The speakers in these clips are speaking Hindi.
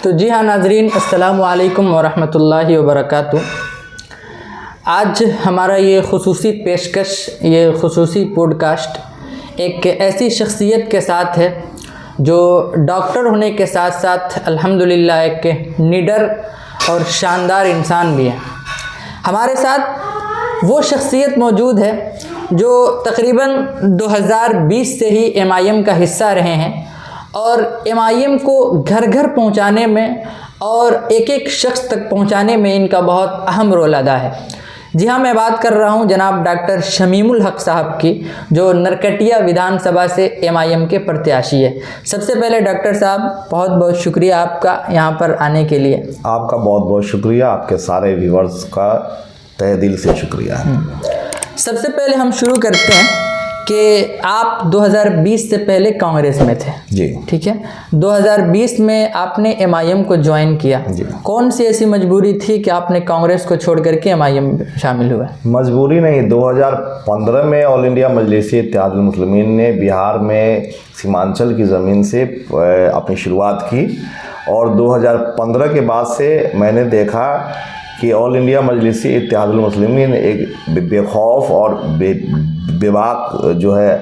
तो जी हाँ नाजरीन, अस्सलामु अलैकुम वरहमतुल्लाहि वबरकातुह। आज हमारा ये खुसूसी पेशकश, ये खुसूसी पॉडकास्ट एक ऐसी शख्सियत के साथ है जो डॉक्टर होने के साथ साथ अल्हम्दुलिल्लाह एक निडर और शानदार इंसान भी है। हमारे साथ वो शख्सियत मौजूद है जो तकरीबन 2020 से ही MIM का हिस्सा रहे हैं और MIM को घर घर पहुंचाने में और एक एक शख्स तक पहुंचाने में इनका बहुत अहम रोल अदा है। जी हाँ, मैं बात कर रहा हूं जनाब डॉक्टर शमीमुल हक साहब की, जो नरकटिया विधानसभा से MIM के प्रत्याशी है। सबसे पहले डॉक्टर साहब बहुत बहुत शुक्रिया आपका यहाँ पर आने के लिए। आपका बहुत बहुत शुक्रिया, आपके सारे व्यूवर्स का तहे दिल से शुक्रिया। सबसे पहले हम शुरू करते हैं कि आप 2020 से पहले कांग्रेस में थे जी, ठीक है। 2020 में आपने MIM को ज्वाइन किया जी। कौन सी ऐसी मजबूरी थी कि आपने कांग्रेस को छोड़ करके MIM में शामिल हुए? मजबूरी नहीं, 2015 में ऑल इंडिया मजलिस इत्तेहादुल मुस्लिमीन ने बिहार में सीमांचल की ज़मीन से अपनी शुरुआत की और 2015 के बाद से मैंने देखा कि ऑल इंडिया मजलिस इत्तेहादुल मुस्लिमीन एक बेखौफ और बेबाक जो है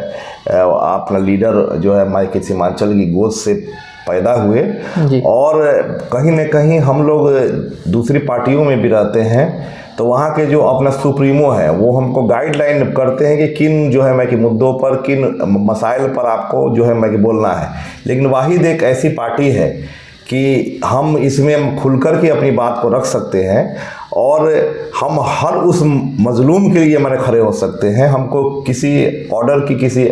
अपना लीडर जो है हमारे सीमांचल की गोद से पैदा हुए और कहीं न कहीं हम लोग दूसरी पार्टियों में भी रहते हैं तो वहाँ के जो अपना सुप्रीमो है वो हमको गाइडलाइन करते हैं कि किन जो है मैं कि मुद्दों पर, किन मसाइल पर आपको जो है मैं कि बोलना है। लेकिन वाहिद एक ऐसी पार्टी है कि हम इसमें खुलकर के अपनी बात को रख सकते हैं और हम हर उस मजलूम के लिए मैंने खड़े हो सकते हैं। हमको किसी ऑर्डर की, किसी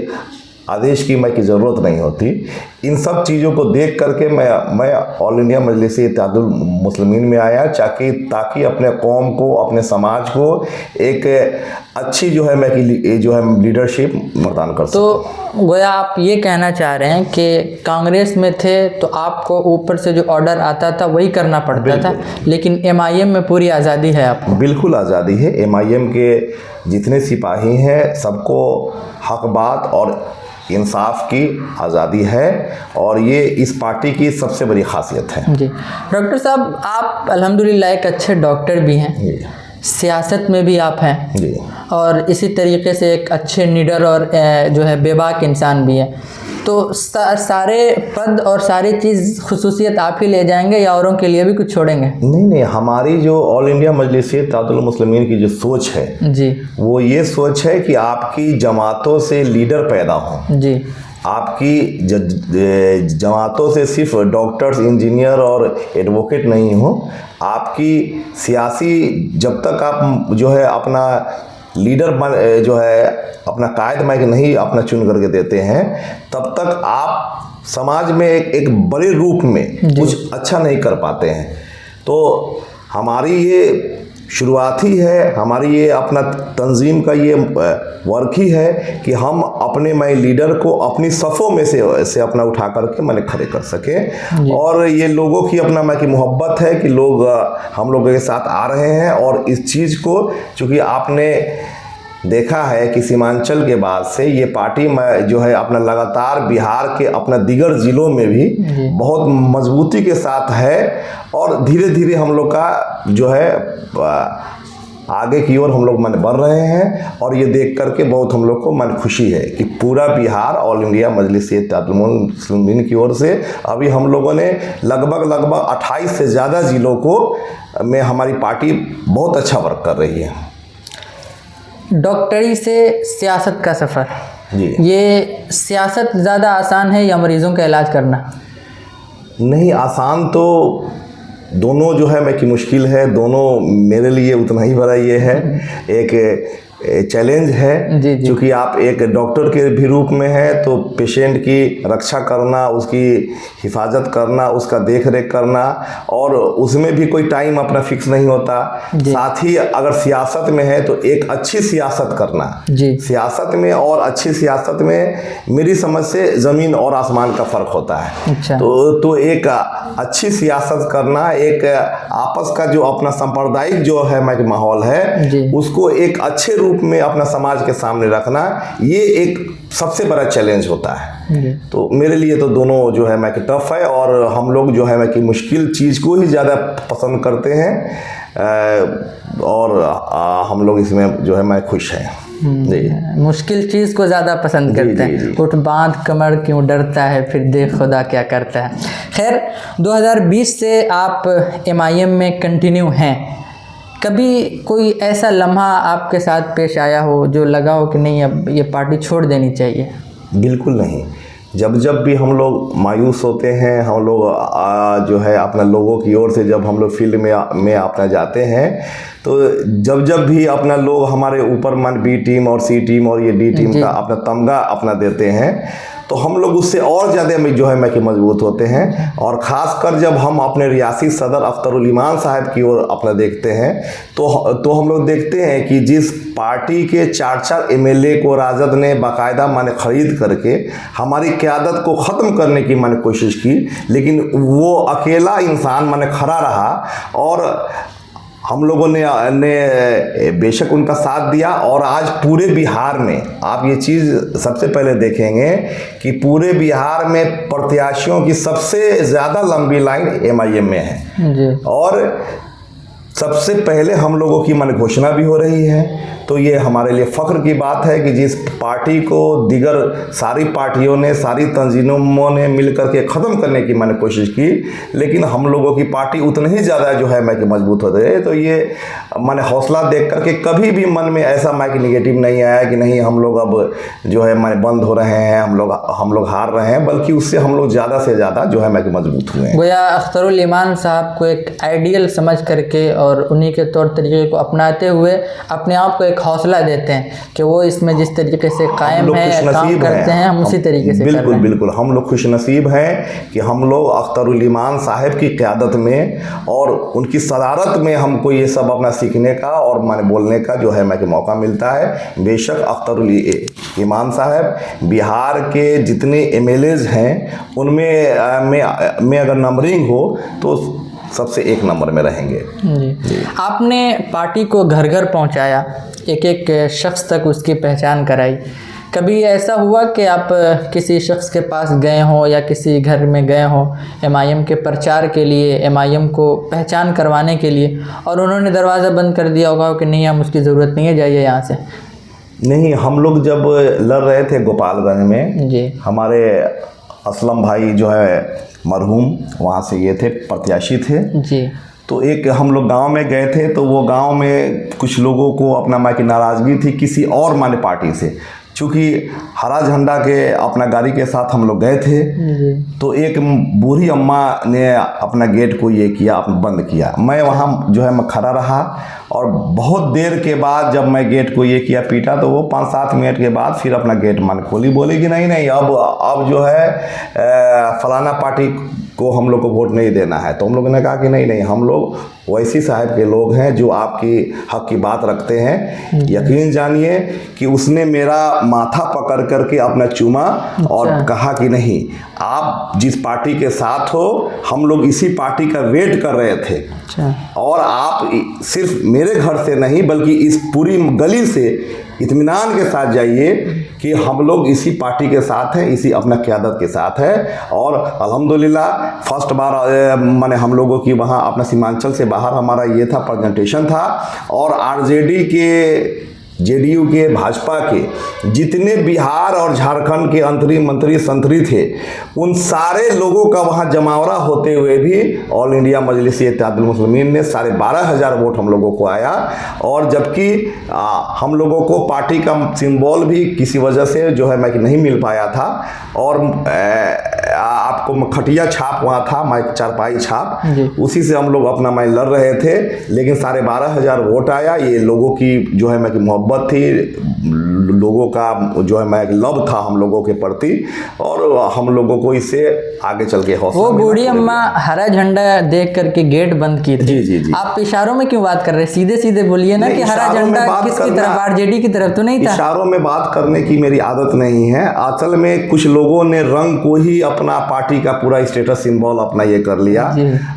आदेश की ज़रूरत नहीं होती। इन सब चीज़ों को देख करके मैं ऑल इंडिया मजलिस इत्तेहादुल मुस्लिमीन में आया ताकि अपने कौम को, अपने समाज को एक अच्छी जो है मैं लीडरशिप प्रदान कर सकूं। तो गोया आप ये कहना चाह रहे हैं कि कांग्रेस में थे तो आपको ऊपर से जो ऑर्डर आता था वही करना पड़ता था, लेकिन MIM में पूरी आज़ादी है आपको? बिल्कुल आज़ादी है। MIM के जितने सिपाही हैं सबको हक बात और इंसाफ की आज़ादी है और ये इस पार्टी की सबसे बड़ी खासियत है। जी डॉक्टर साहब, आप अल्हम्दुलिल्लाह एक अच्छे डॉक्टर भी हैं, सियासत में भी आप हैं जी, और इसी तरीके से एक अच्छे निडर और जो है बेबाक इंसान भी हैं। तो सारे पद और सारी चीज़ खुसूसियत आप ही ले जाएंगे या औरों के लिए भी कुछ छोड़ेंगे? नहीं, हमारी जो ऑल इंडिया मजलिस इत्तेहादुल मुस्लिमीन की जो सोच है जी, वो ये सोच है कि आपकी जमातों से लीडर पैदा हों। जी, आपकी जमातों से सिर्फ डॉक्टर्स, इंजीनियर और एडवोकेट नहीं हो। आपकी सियासी जब तक आप जो है अपना लीडर जो है अपना कायद माइक नहीं अपना चुन करके देते हैं तब तक आप समाज में एक बड़े रूप में कुछ अच्छा नहीं कर पाते हैं। तो हमारी ये शुरुआत ही है, हमारी ये अपना तंजीम का ये वर्क ही है कि हम अपने लीडर को अपनी सफ़ों में से अपना उठा करके मैंने खड़े कर सके और ये लोगों की अपना की मोहब्बत है कि लोग हम लोगों के साथ आ रहे हैं और इस चीज़ को चूँकि आपने देखा है कि सीमांचल के बाद से ये पार्टी जो है अपना लगातार बिहार के अपना दीगर ज़िलों में भी बहुत मजबूती के साथ है और धीरे धीरे हम लोग का जो है आगे की ओर हम लोग बढ़ रहे हैं और ये देख करके बहुत हम लोग को खुशी है कि पूरा बिहार ऑल इंडिया मजलिस इत्तेहादुल मुस्लिमीन की ओर से अभी हम लोगों ने लगभग 28 से ज़्यादा ज़िलों को में हमारी पार्टी बहुत अच्छा वर्क कर रही है। डॉक्टरी से सियासत का सफ़र जी, ये सियासत ज़्यादा आसान है या मरीज़ों का इलाज करना? नहीं, आसान तो दोनों जो है कि मुश्किल है। दोनों मेरे लिए उतना ही बड़ा ये है, एक चैलेंज है क्योंकि आप एक डॉक्टर के भी रूप में हैं तो पेशेंट की रक्षा करना, उसकी हिफाजत करना, उसका देख रेख करना और उसमें भी कोई टाइम अपना फिक्स नहीं होता। साथ ही अगर सियासत में है तो एक अच्छी सियासत करना, सियासत में और अच्छी सियासत में मेरी समझ से ज़मीन और आसमान का फ़र्क होता है। अच्छा। तो एक अच्छी सियासत करना, एक आपस का जो अपना सांप्रदायिक जो है माहौल है उसको एक अच्छे रूप में अपना समाज के सामने रखना, ये एक सबसे बड़ा चैलेंज होता है। तो मेरे लिए तो दोनों जो है मैं कि टफ है, और हम लोग जो है मैं कि मुश्किल चीज़ को ही ज़्यादा पसंद करते हैं, और हम लोग इसमें जो है मैं खुश हैं। मुश्किल चीज़ को ज़्यादा पसंद करते हैं। उठ बांध कमर क्यों डरता है, फिर देख खुदा क्या करता है। खैर, 2020 से आप MIM में कंटिन्यू हैं। कभी कोई ऐसा लम्हा आपके साथ पेश आया हो जो लगा हो कि नहीं अब ये पार्टी छोड़ देनी चाहिए? बिल्कुल नहीं। जब जब भी हम लोग मायूस होते हैं, हम लोग जो है अपना लोगों की ओर से जब हम लोग फील्ड में अपना जाते हैं, तो जब जब भी अपना लोग हमारे ऊपर मन B टीम और C टीम और ये D टीम का अपना तमगा अपना देते हैं, तो हम लोग उससे और ज़्यादा में जो है मैं कि मजबूत होते हैं। और ख़ासकर जब हम अपने रियासी सदर अख्तरुल ईमान साहब की ओर अपना देखते हैं, तो हम लोग देखते हैं कि जिस पार्टी के 4 MLA को राजद ने बाकायदा माने ख़रीद करके हमारी क़यादत को ख़त्म करने की माने कोशिश की, लेकिन वो अकेला इंसान माने खड़ा रहा, और हम लोगों ने बेशक उनका साथ दिया। और आज पूरे बिहार में आप ये चीज़ सबसे पहले देखेंगे कि पूरे बिहार में प्रत्याशियों की सबसे ज़्यादा लंबी लाइन MIM में है जी। और सबसे पहले हम लोगों की मन घोषणा भी हो रही है। तो ये हमारे लिए फ़ख्र की बात है कि जिस पार्टी को दीगर सारी पार्टियों ने, सारी तंजीमों ने मिल कर के ख़त्म करने की मैंने कोशिश की, लेकिन हम लोगों की पार्टी उतनी ही ज़्यादा जो है मैं कि मजबूत हो रही है। तो ये मैंने हौसला देख कर के कभी भी मन में ऐसा मैं कि निगेटिव नहीं आया कि नहीं हम लोग अब जो है मैं बंद हो रहे हैं, हम लोग हार रहे हैं, बल्कि उससे हम लोग ज़्यादा से ज़्यादा जो है मैं कि मजबूत हुए हैं। गोया अख्तरुल ईमान साहब को एक आइडियल समझ करके और उन्हीं के तौर तरीके को अपनाते हुए अपने आप को हौसला देते हैं कि वो इसमें जिस तरीके से कायम है, काम करते हैं, हम उसी तरीके से बिल्कुल बिल्कुल हम लोग खुशनसीब हैं कि हम लोग अख्तरुल ईमान साहब की क़यादत में और उनकी सदारत में हमको ये सब अपना सीखने का और माने बोलने का जो है मैं कि मौका मिलता है। बेशक अख्तरुल ईमान साहब बिहार के जितने MLAs हैं उनमें में अगर नंबरिंग हो तो सबसे 1 नंबर में रहेंगे जी। आपने पार्टी को घर घर पहुंचाया, एक एक शख्स तक उसकी पहचान कराई। कभी ऐसा हुआ कि आप किसी शख्स के पास गए हों या किसी घर में गए हों MIM के प्रचार के लिए, MIM को पहचान करवाने के लिए, और उन्होंने दरवाज़ा बंद कर दिया होगा कि नहीं हम उसकी ज़रूरत नहीं है, जाइए यहाँ से? नहीं, हम लोग जब लड़ रहे थे गोपालगंज में जी, हमारे असलम भाई जो है मरहूम वहाँ से ये थे, प्रत्याशी थे जी। तो एक हम लोग गांव में गए थे, तो वो गांव में कुछ लोगों को अपना माँ की नाराज़गी थी किसी और माने पार्टी से, चूँकि हरा झंडा के अपना गाड़ी के साथ हम लोग गए थे। तो एक बूढ़ी अम्मा ने अपना गेट को ये किया, बंद किया। मैं वहाँ जो है मैं खड़ा रहा, और बहुत देर के बाद जब मैं गेट को ये किया, पीटा, तो वो 5-7 मिनट के बाद फिर अपना गेट मान खोली, बोले कि नहीं अब जो है फलाना पार्टी को हम लोग को वोट नहीं देना है। तो हम लोगों ने कहा कि नहीं हम लोग वैसी साहब के लोग हैं जो आपकी हक की बात रखते हैं। यकीन जानिए कि उसने मेरा माथा पकड़ करके अपना चूमा और कहा कि नहीं, आप जिस पार्टी के साथ हो हम लोग इसी पार्टी का वेट कर रहे थे, और आप सिर्फ मेरे घर से नहीं बल्कि इस पूरी गली से इत्मीनान के साथ जाइए कि हम लोग इसी पार्टी के साथ हैं, इसी अपना क़यादत के साथ है। और अल्हम्दुलिल्लाह फर्स्ट बार माने हम लोगों की वहाँ अपना सीमांचल से बाहर हमारा ये था प्रेजेंटेशन था, और RJD के, JDU के, भाजपा के जितने बिहार और झारखंड के मंत्री संतरी थे, उन सारे लोगों का वहाँ जमावड़ा होते हुए भी ऑल इंडिया मजलिस इत्तेहादुल मुस्लिमीन ने 12,500 वोट हम लोगों को आया। और जबकि हम लोगों को पार्टी का सिंबल भी किसी वजह से जो है मैं कि नहीं मिल पाया था, और आपको खटिया छाप वहाँ था, मैं चारपाई छाप, उसी से हम लोग अपना मैं लड़ रहे थे, लेकिन 12,500 वोट आया। ये लोगों की जो है मैं कि मोहब्बत थी, लोगों का जो है मैं लव था हम लोगों के प्रति, और हम लोगों को इससे आगे चल के हौसला। वो बूढ़ी अम्मा हरा झंडा देख करके गेट बंद की थी। जी। आप इशारों में क्यों बात कर रहे हैं? सीधे सीधे बोलिए ना कि हरा झंडा किसकी तरफ, RJD की तरफ तो नहीं था। इशारों में बात करने की मेरी आदत नहीं है। असल में कुछ लोगों ने रंग को ही अपना पार्टी का पूरा स्टेटस सिंबल अपना ये कर लिया।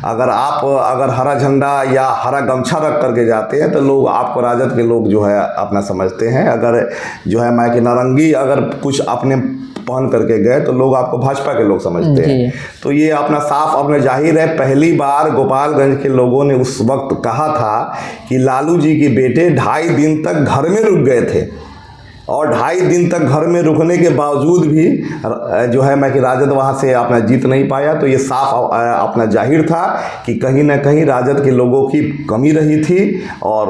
अगर हरा झंडा या हरा गमछा रख करके जाते हैं तो लोग आपको राजद के लोग जो है अपना समझते हैं। अगर जो है मैं कि नारंगी अगर कुछ अपने पहन करके गए तो लोग आपको भाजपा के लोग समझते हैं। तो ये अपना साफ अपना जाहिर है। पहली बार गोपालगंज के लोगों ने उस वक्त कहा था कि लालू जी के बेटे 2.5 दिन तक घर में रुक गए थे, और 2.5 दिन तक घर में रुकने के बावजूद भी जो है मैं कि राजद वहाँ से अपना जीत नहीं पाया। तो ये साफ अपना जाहिर था कि कहीं ना कहीं राजद के लोगों की कमी रही थी और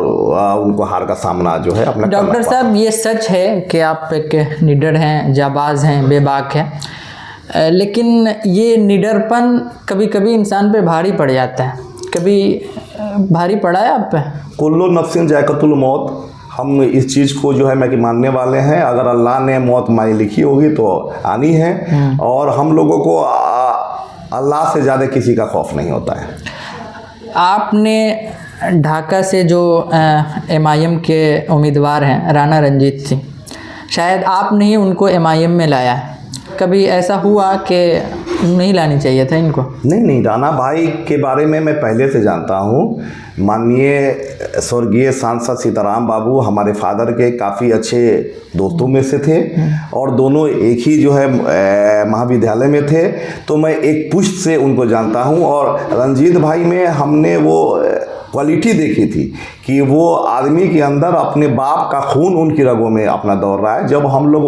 उनको हार का सामना जो है अपना। डॉक्टर साहब, ये सच है कि आप एक निडर हैं, जाबाज हैं, बेबाक हैं, लेकिन ये निडरपन कभी कभी इंसान पे भारी पड़ जाता है। कभी भारी पड़ा है आप पे? कुल्लू नफ्सिन जायकतुल मौत, हम इस चीज़ को जो है मैं कि मानने वाले हैं। अगर अल्लाह ने मौत हमारी लिखी होगी तो आनी है, और हम लोगों को अल्लाह से ज़्यादा किसी का खौफ नहीं होता है। आपने ढाका से जो MIM के उम्मीदवार हैं राणा रंजीत सिंह, शायद आपने ही उनको MIM में लाया है। कभी ऐसा हुआ कि नहीं लानी चाहिए था इनको? नहीं, राणा भाई के बारे में मैं पहले से जानता हूँ। माननीय स्वर्गीय सांसद सीताराम बाबू हमारे फादर के काफ़ी अच्छे दोस्तों में से थे, और दोनों एक ही जो है महाविद्यालय में थे। तो मैं एक पुष्ट से उनको जानता हूँ। और रंजीत भाई में हमने वो क्वालिटी देखी थी कि वो आदमी के अंदर अपने बाप का खून उनकी रगों में अपना दौड़ रहा है। जब हम लोग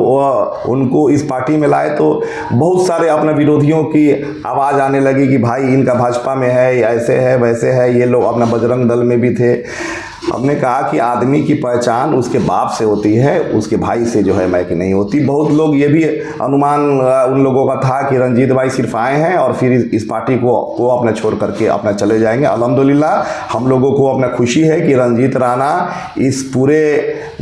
उनको इस पार्टी में लाए तो बहुत सारे अपने विरोधियों की आवाज़ आने लगी कि भाई इनका भाजपा में है, ऐसे है वैसे है। ये लोग अपना बजरंग दल में भी थे। हमने कहा कि आदमी की पहचान उसके बाप से होती है, उसके भाई से जो है मैं कि नहीं होती। बहुत लोग ये भी अनुमान उन लोगों का था कि रंजीत भाई सिर्फ आए हैं और फिर इस पार्टी को अपना छोड़ करके अपना चले जाएंगे। अल्हम्दुलिल्लाह हम लोगों को अपना खुशी है कि रंजीत राणा इस पूरे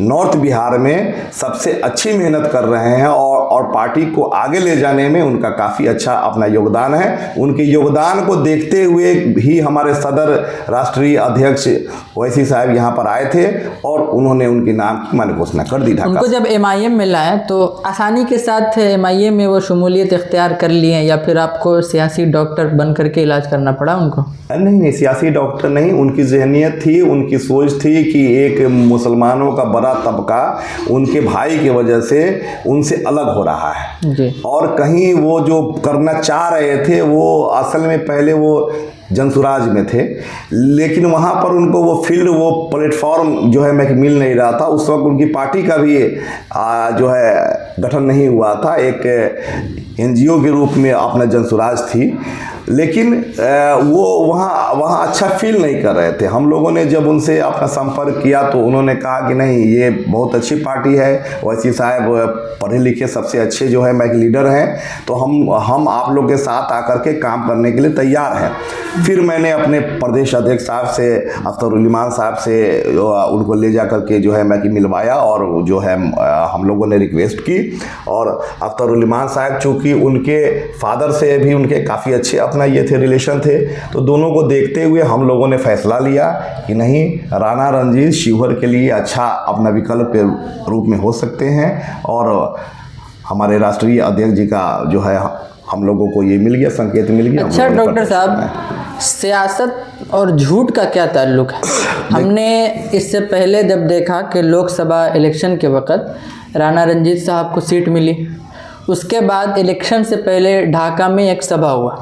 नॉर्थ बिहार में सबसे अच्छी मेहनत कर रहे हैं, और पार्टी को आगे ले जाने में उनका काफ़ी अच्छा अपना योगदान है। उनके योगदान को देखते हुए ही हमारे सदर राष्ट्रीय अध्यक्ष ओवैसी साहब यहाँ पर आए थे, और उन्होंने उनके नाम की माने घोषणा कर दी। उनको जब MIM में लाए तो आसानी के साथ MIM में वो शमूलियत इख्तियार कर लिए, या फिर आपको सियासी डॉक्टर बन करके इलाज करना पड़ा उनको? नहीं, सियासी डॉक्टर नहीं। उनकी जहनीत थी, उनकी सोच थी कि एक मुसलमानों का बड़ा तबका उनके भाई की वजह से उनसे अलग हो रहा है जी। और कहीं वो जो करना चाह रहे थे वो असल में पहले वो जनसुराज में थे, लेकिन वहाँ पर उनको वो फील्ड, वो प्लेटफॉर्म जो है मैं मिल नहीं रहा था। उस वक्त उनकी पार्टी का भी जो है गठन नहीं हुआ था, एक NGO के रूप में अपना जनसुराज थी, लेकिन वो वहाँ अच्छा फील नहीं कर रहे थे। हम लोगों ने जब उनसे अपना संपर्क किया तो उन्होंने कहा कि नहीं, ये बहुत अच्छी पार्टी है, ओवैसी साहब पढ़े लिखे सबसे अच्छे जो है मैं लीडर हैं, तो हम आप लोग के साथ आकर के काम करने के लिए तैयार हैं। फिर मैंने अपने प्रदेश अध्यक्ष साहब से, अख्तरुल साहब से उनको ले जा करके जो है मैं कि मिलवाया, और जो है हम लोगों ने रिक्वेस्ट की। और अख्तरुल साहब चूँकि उनके फादर से भी उनके काफ़ी अच्छे अपना ये थे, रिलेशन थे, तो दोनों को देखते हुए हम लोगों ने फैसला लिया कि नहीं, राणा रंजीत शिवहर के लिए अच्छा अपना विकल्प के रूप में हो सकते हैं। और हमारे राष्ट्रीय अध्यक्ष जी का जो है हम लोगों को ये मिल गया, संकेत मिल गया। अच्छा डॉक्टर साहब, सियासत और झूठ का क्या ताल्लुक है? हमने इससे पहले जब देखा कि लोकसभा इलेक्शन के वक्त राणा रंजीत साहब को सीट मिली, उसके बाद इलेक्शन से पहले ढाका में एक सभा हुआ।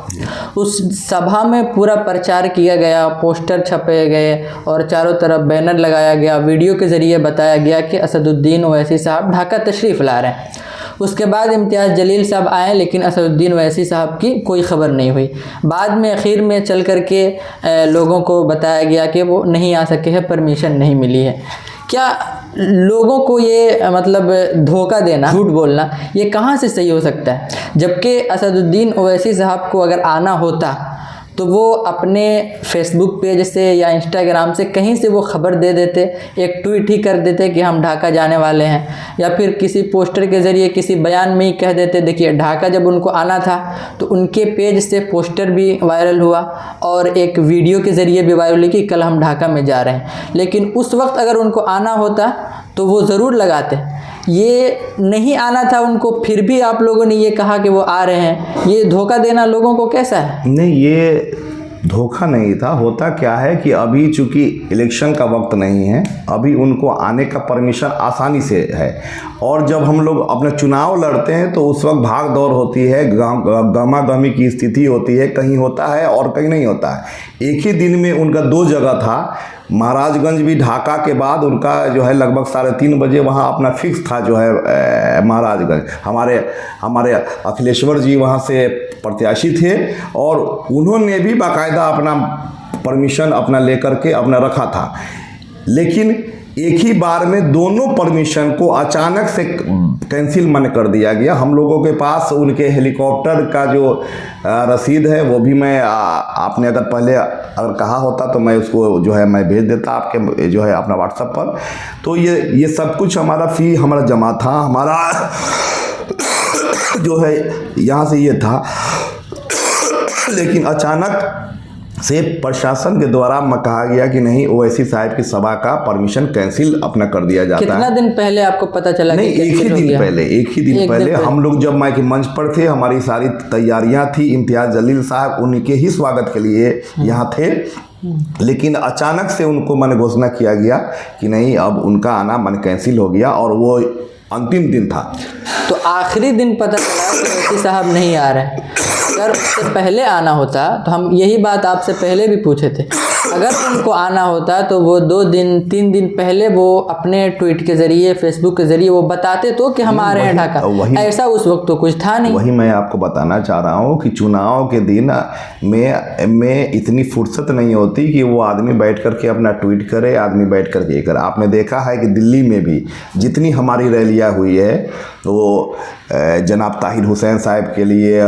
उस सभा में पूरा प्रचार किया गया, पोस्टर छपे गए और चारों तरफ बैनर लगाया गया, वीडियो के ज़रिए बताया गया कि असदुद्दीन ओवैसी साहब ढाका तशरीफ़ ला रहे हैं। उसके बाद इम्तियाज़ जलील साहब आए, लेकिन असदुद्दीन ओवैसी साहब की कोई ख़बर नहीं हुई। बाद में आखिर में चल कर के लोगों को बताया गया कि वो नहीं आ सके हैं, परमिशन नहीं मिली है। क्या लोगों को ये मतलब धोखा देना, झूठ बोलना, ये कहाँ से सही हो सकता है? जबकि असदुद्दीन ओवैसी साहब को अगर आना होता तो वो अपने फेसबुक पेज से या इंस्टाग्राम से कहीं से वो ख़बर दे देते, एक ट्वीट ही कर देते कि हम ढाका जाने वाले हैं, या फिर किसी पोस्टर के ज़रिए किसी बयान में ही कह देते। देखिए, ढाका जब उनको आना था तो उनके पेज से पोस्टर भी वायरल हुआ और एक वीडियो के ज़रिए भी वायरल हुई कि कल हम ढाका में जा रहे हैं। लेकिन उस वक्त अगर उनको आना होता तो वो ज़रूर लगाते। ये नहीं आना था उनको, फिर भी आप लोगों ने ये कहा कि वो आ रहे हैं, ये धोखा देना लोगों को कैसा है? नहीं, ये धोखा नहीं था। होता क्या है कि अभी चूंकि इलेक्शन का वक्त नहीं है, अभी उनको आने का परमिशन आसानी से है। और जब हम लोग अपने चुनाव लड़ते हैं तो उस वक्त भाग दौड़ होती है, गमा गमी की स्थिति होती है, कहीं होता है और कहीं नहीं होता है। एक ही दिन में उनका 2 जगह था। महाराजगंज भी ढाका के बाद उनका जो है लगभग 3:30 बजे वहाँ अपना फिक्स था जो है महाराजगंज। हमारे अखिलेश्वर जी वहाँ से प्रत्याशी थे और उन्होंने भी बाकायदा अपना परमिशन अपना लेकर के अपना रखा था। लेकिन एक ही बार में दोनों परमिशन को अचानक से कैंसिल मन कर दिया गया। हम लोगों के पास उनके हेलीकॉप्टर का जो रसीद है वो भी मैं आपने अगर पहले अगर कहा होता तो मैं उसको जो है मैं भेज देता आपके जो है अपना व्हाट्सएप पर। तो ये सब कुछ हमारा फ़ी हमारा जमा था, हमारा जो है यहाँ से ये था। लेकिन अचानक से प्रशासन के द्वारा कहा गया कि नहीं, ओवैसी साहब की सभा का परमिशन कैंसिल अपना कर दिया जाता है। कितना दिन पहले आपको पता चला? नहीं, एक ही दिन पहले हम लोग जब माइक मंच पर थे, हमारी सारी तैयारियां थी। इम्तियाज जलील साहब उनके ही स्वागत के लिए यहाँ थे। लेकिन अचानक से उनको मन घोषणा किया गया कि नहीं, अब उनका आना मन कैंसिल हो गया और वो अंतिम दिन था। तो आखिरी दिन पता चला कि ओवैसी साहब नहीं आ रहे। अगर उससे पहले आना होता तो हम यही बात आपसे पहले भी पूछे थे, अगर उनको आना होता तो वो 2 दिन 3 दिन पहले वो अपने ट्वीट के ज़रिए, फेसबुक के ज़रिए वो बताते तो कि हम आ रहे हैं ढाका। ऐसा उस वक्त तो कुछ था नहीं। वही मैं आपको बताना चाह रहा हूँ कि चुनाव के दिन में इतनी फुर्सत नहीं होती कि वो आदमी बैठ करके अपना ट्वीट करे, आदमी बैठ करके ये करे। आपने देखा है कि दिल्ली में भी जितनी हमारी रैलियाँ हुई है वो जनाब ताहिर हुसैन साहब के लिए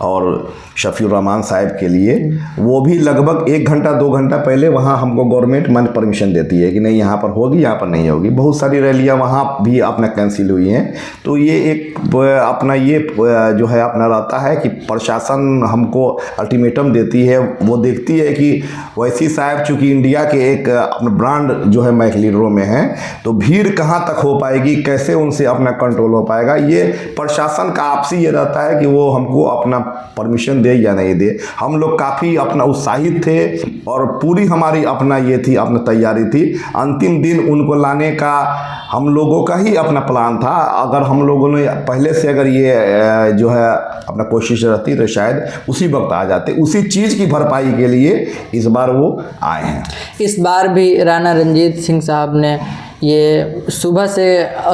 और शफीउर रहमान साहब के लिए, वो भी लगभग 1 घंटा 2 घंटा पहले वहाँ हमको गवर्नमेंट मन परमिशन देती है कि नहीं यहाँ पर होगी, यहाँ पर नहीं होगी। बहुत सारी रैलियाँ वहाँ भी अपना कैंसिल हुई हैं। तो ये एक अपना ये जो है अपना रहता है कि प्रशासन हमको अल्टीमेटम देती है। वो देखती है कि ओवैसी साहब चूँकि इंडिया के एक अपना ब्रांड जो है मैक लीडरों में है, तो भीड़ कहाँ तक हो पाएगी, कैसे उनसे अपना कंट्रोल हो पाएगा, ये प्रशासन का आपसी ये रहता है कि वो हमको अपना परमिशन दे या नहीं दे। हम लोग काफ़ी अपना उत्साहित थे और पूरी हमारी अपना ये थी, अपना तैयारी थी। अंतिम दिन उनको लाने का हम लोगों का ही अपना प्लान था। अगर हम लोगों ने पहले से अगर ये जो है अपना कोशिश रहती तो शायद उसी वक्त आ जाते। उसी चीज़ की भरपाई के लिए इस बार वो आए हैं। इस बार भी राणा रणजीत सिंह साहब ने ये सुबह से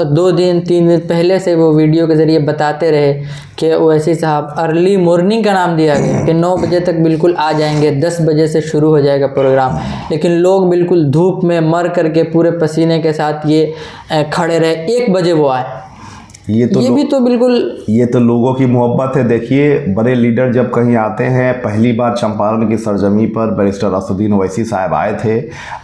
2 दिन 3 दिन पहले से वो वीडियो के ज़रिए बताते रहे कि ओवैसी साहब अर्ली मॉर्निंग का नाम दिया गया कि 9 बजे तक बिल्कुल आ जाएंगे, 10 बजे से शुरू हो जाएगा प्रोग्राम। लेकिन लोग बिल्कुल धूप में मर करके पूरे पसीने के साथ ये खड़े रहे, 1 बजे वो आए। ये भी तो बिल्कुल, ये तो लोगों की मोहब्बत है। देखिए, बड़े लीडर जब कहीं आते हैं, पहली बार चंपारण की सरजमी पर बैरिस्टर असदुद्दीन ओवैसी साहब आए थे।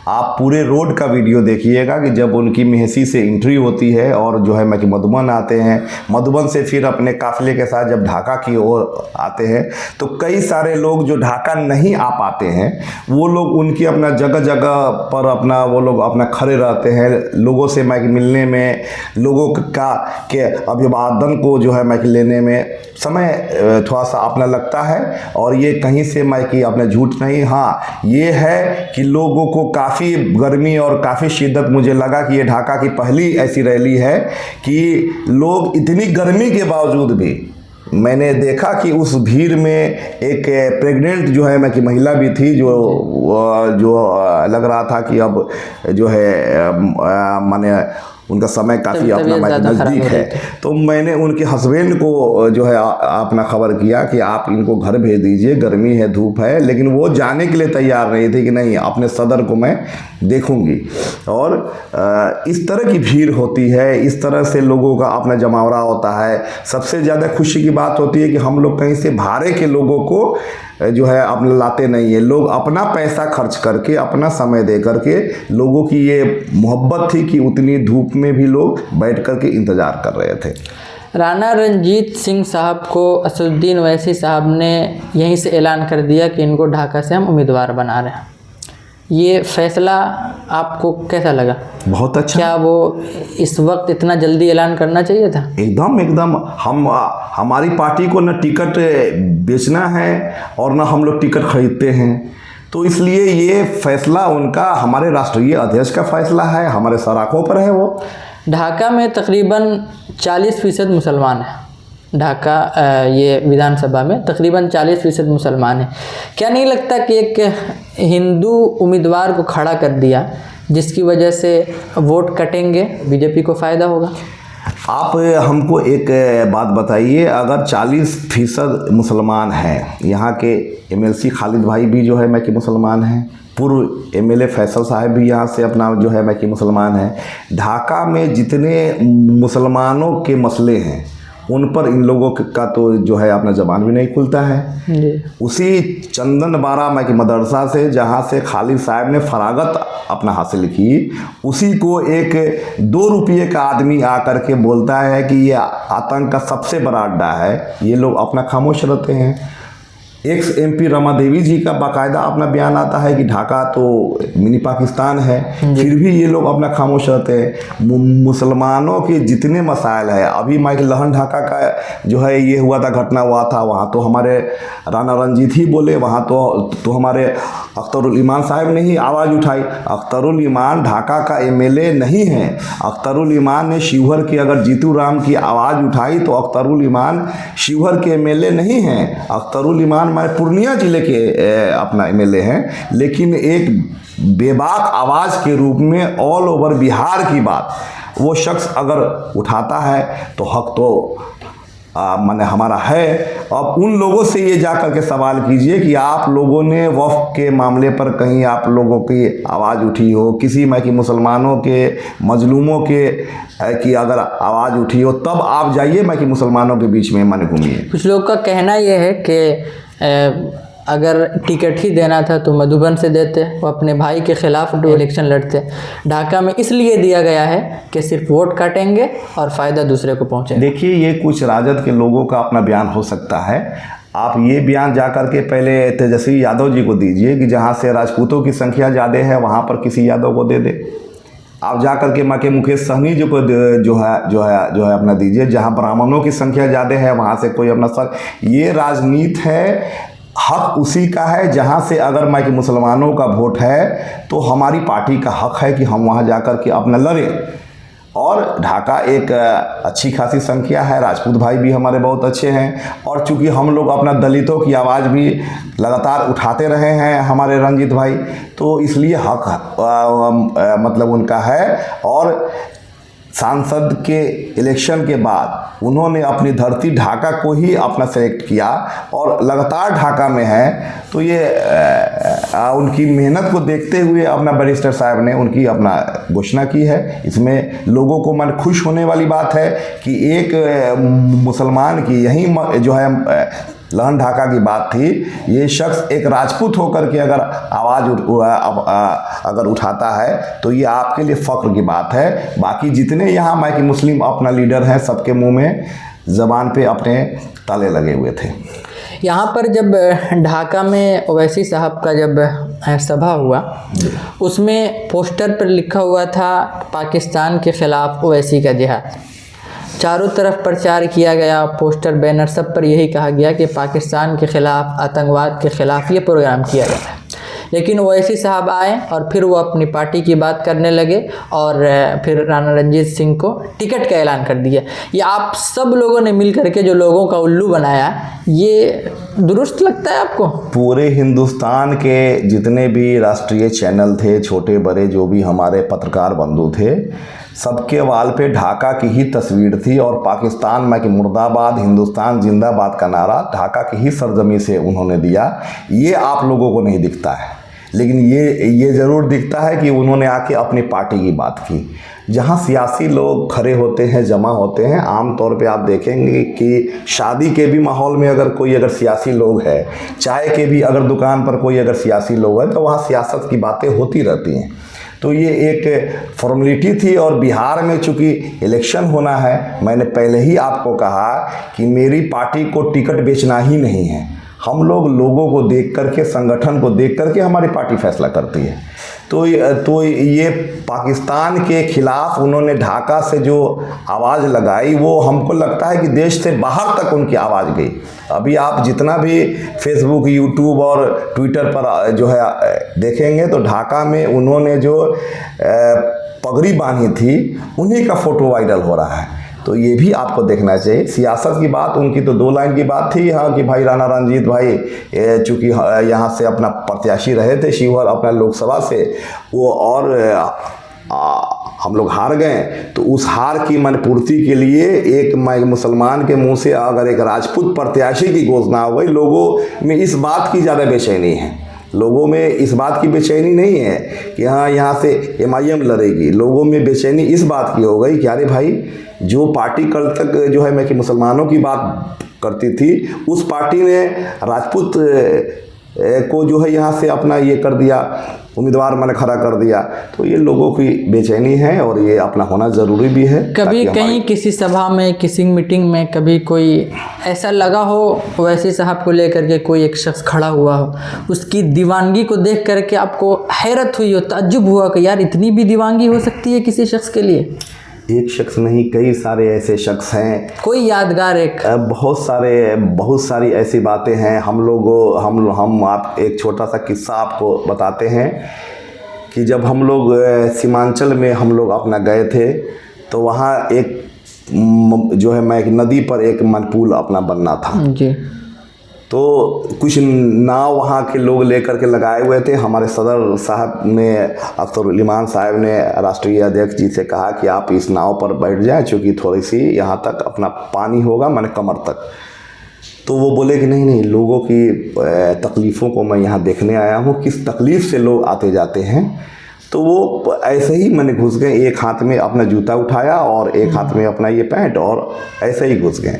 आप पूरे रोड का वीडियो देखिएगा कि जब उनकी मेहसी से एंट्री होती है और जो है मैं कि मधुबन आते हैं, मधुबन से फिर अपने काफिले के साथ जब ढाका की ओर आते हैं, तो कई सारे लोग जो ढाका नहीं आ पाते हैं वो लोग उनकी अपना जगह जगह पर अपना वो लोग अपना खड़े रहते हैं। लोगों से मैं मिलने में, लोगों का के अभिवादन को जो है मैं लेने में समय थोड़ा सा अपना लगता है। और ये कहीं से मैं कि अपना झूठ नहीं, हाँ ये है कि लोगों को काफ़ी गर्मी और काफ़ी शिद्दत, मुझे लगा कि ये ढाका की पहली ऐसी रैली है कि लोग इतनी गर्मी के बावजूद भी, मैंने देखा कि उस भीड़ में एक प्रेग्नेंट जो है मैं कि महिला भी थी जो लग रहा था कि अब जो है माने उनका समय काफ़ी अपना नज़दीक है। तो मैंने उनके हस्बैंड को जो है अपना खबर किया कि आप इनको घर भेज दीजिए, गर्मी है, धूप है। लेकिन वो जाने के लिए तैयार नहीं थे कि नहीं, अपने सदर को मैं देखूंगी। और इस तरह की भीड़ होती है, इस तरह से लोगों का अपना जमावड़ा होता है। सबसे ज़्यादा खुशी की बात होती है कि हम लोग कहीं से भाड़े के लोगों को जो है अपना लाते नहीं है। लोग अपना पैसा खर्च करके, अपना समय दे करके, लोगों की ये मोहब्बत थी कि उतनी धूप में भी लोग बैठ करके इंतज़ार कर रहे थे। राणा रणजीत सिंह साहब को असदुद्दीन ओवैसी साहब ने यहीं से ऐलान कर दिया कि इनको ढाका से हम उम्मीदवार बना रहे हैं। ये फैसला आपको कैसा लगा? बहुत अच्छा। क्या वो इस वक्त इतना जल्दी ऐलान करना चाहिए था? एकदम हमारी पार्टी को न टिकट बेचना है और न हम लोग टिकट खरीदते हैं, तो इसलिए ये फैसला उनका, हमारे राष्ट्रीय अध्यक्ष का फैसला है, हमारे सराखों पर है। वो ढाका में तकरीबन 40% मुसलमान हैं। ढाका ये विधानसभा में तकरीबन 40% मुसलमान हैं। क्या नहीं लगता कि एक हिंदू उम्मीदवार को खड़ा कर दिया जिसकी वजह से वोट कटेंगे, बीजेपी को फ़ायदा होगा? आप हमको एक बात बताइए, अगर 40% मुसलमान हैं, यहाँ के एमएलसी खालिद भाई भी जो है मैकी मुसलमान हैं, पूर्व एमएलए फैसल साहब भी यहाँ से अपना जो है मैकी मुसलमान हैं, ढाका में जितने मुसलमानों के मसले हैं उन पर इन लोगों का तो जो है अपना ज़बान भी नहीं खुलता है जी। उसी चंदन बारा मैकी मदरसा से जहाँ से खालिद साहब ने फरागत अपना हासिल की, उसी को एक 2 रुपये का आदमी आकर के बोलता है कि ये आतंक का सबसे बड़ा अड्डा है। ये लोग अपना खामोश रहते हैं। एक्स MP रमा देवी जी का बाकायदा अपना बयान आता है कि ढाका तो मिनी पाकिस्तान है, फिर भी ये लोग अपना खामोश रहते हैं। मुसलमानों के जितने मसाइल है, अभी माइक लहन ढाका का जो है ये हुआ था, घटना हुआ था, वहाँ तो हमारे राणा रंजीत ही बोले, वहाँ तो हमारे अख्तरुल ईमान साहब ने ही आवाज़ उठाई। अख्तरुल ईमान ढाका का MLA नहीं है। अख्तरुल ईमान ने शिवहर के, अगर जीतू राम की आवाज़ उठाई तो अख्तरुल ईमान शिवहर के MLA नहीं हैं। अख्तरुल ईमान हमारे पूर्णिया जिले के अपना MLA हैं, लेकिन एक बेबाक आवाज़ के रूप में ऑल ओवर बिहार की बात वो शख्स अगर उठाता है तो हक तो माने हमारा है। अब उन लोगों से ये जा कर के सवाल कीजिए कि आप लोगों ने वफ़ के मामले पर कहीं आप लोगों की आवाज़ उठी हो, किसी में कि मुसलमानों के मजलूमों के की अगर आवाज़ उठी हो, तब आप जाइए मैं कि मुसलमानों के बीच में मन घूमिए। कुछ लोग का कहना यह है कि अगर टिकट ही देना था तो मधुबन से देते, वो अपने भाई के ख़िलाफ़ इलेक्शन लड़ते। ढाका में इसलिए दिया गया है कि सिर्फ वोट काटेंगे और फ़ायदा दूसरे को पहुँचेगा। देखिए, ये कुछ राजद के लोगों का अपना बयान हो सकता है। आप ये बयान जा कर के पहले तेजस्वी यादव जी को दीजिए कि जहाँ से राजपूतों की संख्या ज़्यादा है वहाँ पर किसी यादव को दे दे। आप जा कर के माँ के मुकेश सहनी जी को जो है अपना दीजिए। जहाँ ब्राह्मणों की संख्या ज़्यादा है वहाँ से कोई अपना सर, ये राजनीति है। हक उसी का है जहाँ से अगर माँ के मुसलमानों का वोट है तो हमारी पार्टी का हक है कि हम वहाँ जा कर के अपना लड़ें। और ढाका एक अच्छी खासी संख्या है, राजपूत भाई भी हमारे बहुत अच्छे हैं, और चूंकि हम लोग अपना दलितों की आवाज़ भी लगातार उठाते रहे हैं हमारे रंजीत भाई, तो इसलिए हक मतलब उनका है। और सांसद के इलेक्शन के बाद उन्होंने अपनी धरती ढाका को ही अपना सेलेक्ट किया और लगातार ढाका में है, तो ये उनकी मेहनत को देखते हुए अपना बैरिस्टर साहब ने उनकी अपना घोषणा की है। इसमें लोगों को मन खुश होने वाली बात है कि एक मुसलमान की यही जो है लहन ढाका की बात थी, ये शख्स एक राजपूत होकर के अगर आवाज़ अगर उठाता है तो ये आपके लिए फ़ख्र की बात है। बाकी जितने यहाँ माइकी मुस्लिम अपना लीडर हैं, सबके मुंह में ज़बान पे अपने ताले लगे हुए थे। यहाँ पर जब ढाका में ओवैसी साहब का जब सभा हुआ, उसमें पोस्टर पर लिखा हुआ था पाकिस्तान के ख़िलाफ़ ओवैसी का जिहाद। चारों तरफ प्रचार किया गया, पोस्टर बैनर सब पर यही कहा गया कि पाकिस्तान के ख़िलाफ़, आतंकवाद के ख़िलाफ़ ये प्रोग्राम किया गया है। लेकिन ओवैसी साहब आए और फिर वो अपनी पार्टी की बात करने लगे और फिर राणा रंजीत सिंह को टिकट का ऐलान कर दिया। ये आप सब लोगों ने मिल करके जो लोगों का उल्लू बनाया, ये दुरुस्त लगता है आपको? पूरे हिंदुस्तान के जितने भी राष्ट्रीय चैनल थे, छोटे बड़े जो भी हमारे पत्रकार बंधु थे, सबके वाल पे ढाका की ही तस्वीर थी और पाकिस्तान में कि मुर्दाबाद, हिंदुस्तान जिंदाबाद का नारा ढाका की ही सरजमी से उन्होंने दिया। ये आप लोगों को नहीं दिखता है, लेकिन ये ज़रूर दिखता है कि उन्होंने आके अपनी पार्टी की बात की। जहाँ सियासी लोग खड़े होते हैं, जमा होते हैं, आम तौर पे आप देखेंगे कि शादी के भी माहौल में अगर सियासी लोग हैं, चाय के भी अगर दुकान पर कोई अगर सियासी लोग हैं, तो वहाँ सियासत की बातें होती रहती हैं। तो ये एक फॉर्मेलिटी थी। और बिहार में चूँकि इलेक्शन होना है, मैंने पहले ही आपको कहा कि मेरी पार्टी को टिकट बेचना ही नहीं है, हम लोग लोगों को देख करके, संगठन को देख करके हमारी पार्टी फैसला करती है। तो ये पाकिस्तान के खिलाफ उन्होंने ढाका से जो आवाज़ लगाई, वो हमको लगता है कि देश से बाहर तक उनकी आवाज़ गई। अभी आप जितना भी फेसबुक, यूट्यूब और ट्विटर पर जो है देखेंगे तो ढाका में उन्होंने जो पगड़ी बांधी थी, उन्हीं का फ़ोटो वायरल हो रहा है। तो ये भी आपको देखना चाहिए। सियासत की बात उनकी तो 2 लाइन की बात थी, हाँ, कि भाई राणा रंजीत भाई चूँकि यहाँ से अपना प्रत्याशी रहे थे शिवहर अपना लोकसभा से, वो और हम लोग हार गए, तो उस हार की मन पूर्ति के लिए एक मुसलमान के मुंह से अगर एक राजपूत प्रत्याशी की घोषणा हो गई, लोगों में इस बात की ज़्यादा बेचैनी है। लोगों में इस बात की बेचैनी नहीं है कि हाँ यहाँ से MIM लड़ेगी। लोगों में बेचैनी इस बात की हो गई कि अरे भाई, जो पार्टी कल तक जो है मैं कि मुसलमानों की बात करती थी, उस पार्टी ने राजपूत को जो है यहाँ से अपना ये कर दिया, उम्मीदवार मैंने खड़ा कर दिया। तो ये लोगों की बेचैनी है और ये अपना होना ज़रूरी भी है। कभी कहीं किसी सभा में, किसी मीटिंग में कभी कोई ऐसा लगा हो, वैसे साहब को लेकर के कोई एक शख्स खड़ा हुआ हो, उसकी दीवानगी को देख करके आपको हैरत हुई हो, ताज्जुब हुआ कि यार इतनी भी दीवानगी हो सकती है किसी शख्स के लिए? एक शख्स नहीं, कई सारे ऐसे शख्स हैं। कोई यादगार एक? बहुत सारी ऐसी बातें हैं। हम आप एक छोटा सा किस्सा आपको बताते हैं कि जब हम लोग सीमांचल में हम लोग अपना गए थे, तो वहाँ एक जो है मैं एक नदी पर एक पुल अपना बनना था जी। तो कुछ नाव वहाँ के लोग लेकर के लगाए हुए थे। हमारे सदर साहब ने, अख्तरुल साहब ने राष्ट्रीय अध्यक्ष जी से कहा कि आप इस नाव पर बैठ जाएं, क्योंकि थोड़ी सी यहाँ तक अपना पानी होगा, माने कमर तक। तो वो बोले कि नहीं, लोगों की तकलीफ़ों को मैं यहाँ देखने आया हूँ, किस तकलीफ़ से लोग आते जाते हैं। तो वो ऐसे ही मैंने घुस गए, एक हाथ में अपना जूता उठाया और एक हाथ में अपना ये पैंट, और ऐसे ही घुस गए।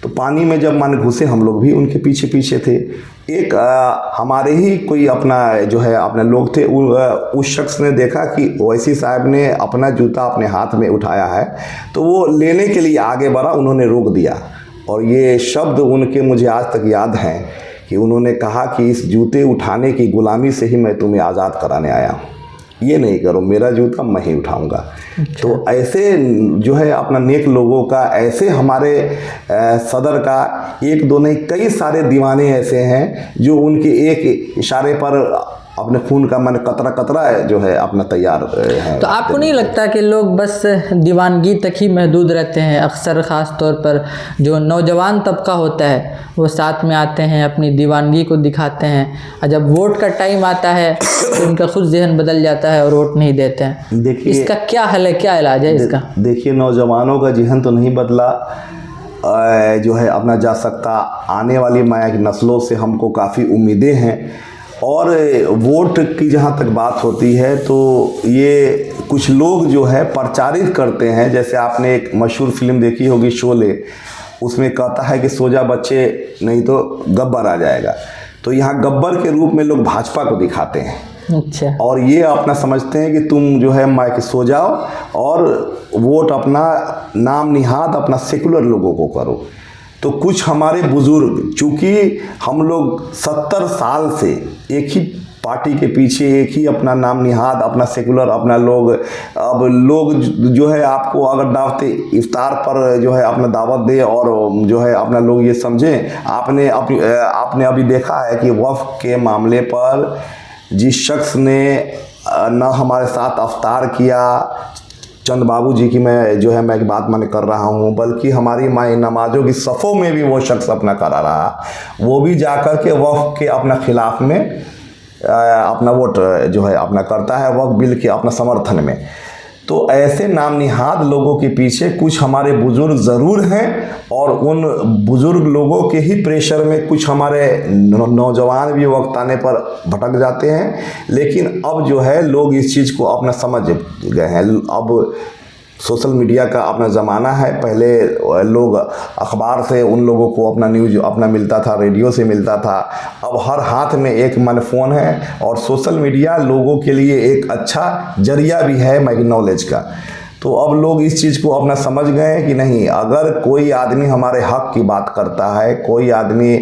तो पानी में जब माने घुसे, हम लोग भी उनके पीछे पीछे थे। एक हमारे ही कोई अपना जो है अपने लोग थे, उस शख्स ने देखा कि ओवैसी साहब ने अपना जूता अपने हाथ में उठाया है, तो वो लेने के लिए आगे बढ़ा, उन्होंने रोक दिया। और ये शब्द उनके मुझे आज तक याद हैं कि उन्होंने कहा कि इस जूते उठाने की गुलामी से ही मैं तुम्हें आज़ाद कराने आया हूँ, ये नहीं करो, मेरा जूता मैं ही उठाऊंगा। तो ऐसे जो है अपना नेक लोगों का, ऐसे हमारे सदर का एक दो नहीं, कई सारे दीवाने ऐसे हैं जो उनके एक इशारे पर अपने खून का मन कतरा जो है अपना तैयार है। तो आपको नहीं लगता कि लोग बस दीवानगी तक ही महदूद रहते हैं? अक्सर ख़ास तौर पर जो नौजवान तबका होता है, वो साथ में आते हैं, अपनी दीवानगी को दिखाते हैं, और जब वोट का टाइम आता है तो उनका खुद जहन बदल जाता है और वोट नहीं देते हैं। देखिए, इसका क्या हल है, क्या इलाज है इसका? देखिए, नौजवानों का जहन तो नहीं बदला जो है अपना जा सकता। आने वाली माया की नस्लों से हमको काफ़ी उम्मीदें हैं। और वोट की जहाँ तक बात होती है, तो ये कुछ लोग जो है प्रचारित करते हैं। जैसे आपने एक मशहूर फिल्म देखी होगी शोले, उसमें कहता है कि सो जा बच्चे, नहीं तो गब्बर आ जाएगा। तो यहाँ गब्बर के रूप में लोग भाजपा को दिखाते हैं। अच्छा। और ये अपना समझते हैं कि तुम जो है माइक सो जाओ और वोट अपना नाम निहाद अपना सेकुलर लोगों को करो। तो कुछ हमारे बुजुर्ग, चूँकि हम लोग 70 साल से एक ही पार्टी के पीछे, एक ही अपना नाम निहाद अपना सेकुलर अपना लोग, अब लोग जो है आपको अगर दावते इफ्तार पर जो है अपना दावत दे और जो है अपना लोग ये समझें। आपने अभी देखा है कि वक्फ के मामले पर जिस शख्स ने न हमारे साथ अफ्तार किया, चंद बाबू जी की मैं जो है मैं एक बात मैंने कर रहा हूँ, बल्कि हमारी माई नमाजों की सफ़ों में भी वो शख्स अपना करा रहा, वो भी जाकर के वक्फ के अपना खिलाफ में अपना वोट जो है अपना करता है, वक्फ बिल के अपना समर्थन में। तो ऐसे नाम निहाद लोगों के पीछे कुछ हमारे बुज़ुर्ग ज़रूर हैं, और उन बुज़ुर्ग लोगों के ही प्रेशर में कुछ हमारे नौजवान भी वक्त आने पर भटक जाते हैं। लेकिन अब जो है लोग इस चीज़ को अपना समझ गए हैं। अब सोशल मीडिया का अपना ज़माना है। पहले लोग अखबार से उन लोगों को अपना न्यूज़ अपना मिलता था, रेडियो से मिलता था। अब हर हाथ में एक मन फ़ोन है, और सोशल मीडिया लोगों के लिए एक अच्छा जरिया भी है नॉलेज का। तो अब लोग इस चीज़ को अपना समझ गए कि नहीं, अगर कोई आदमी हमारे हक की बात करता है, कोई आदमी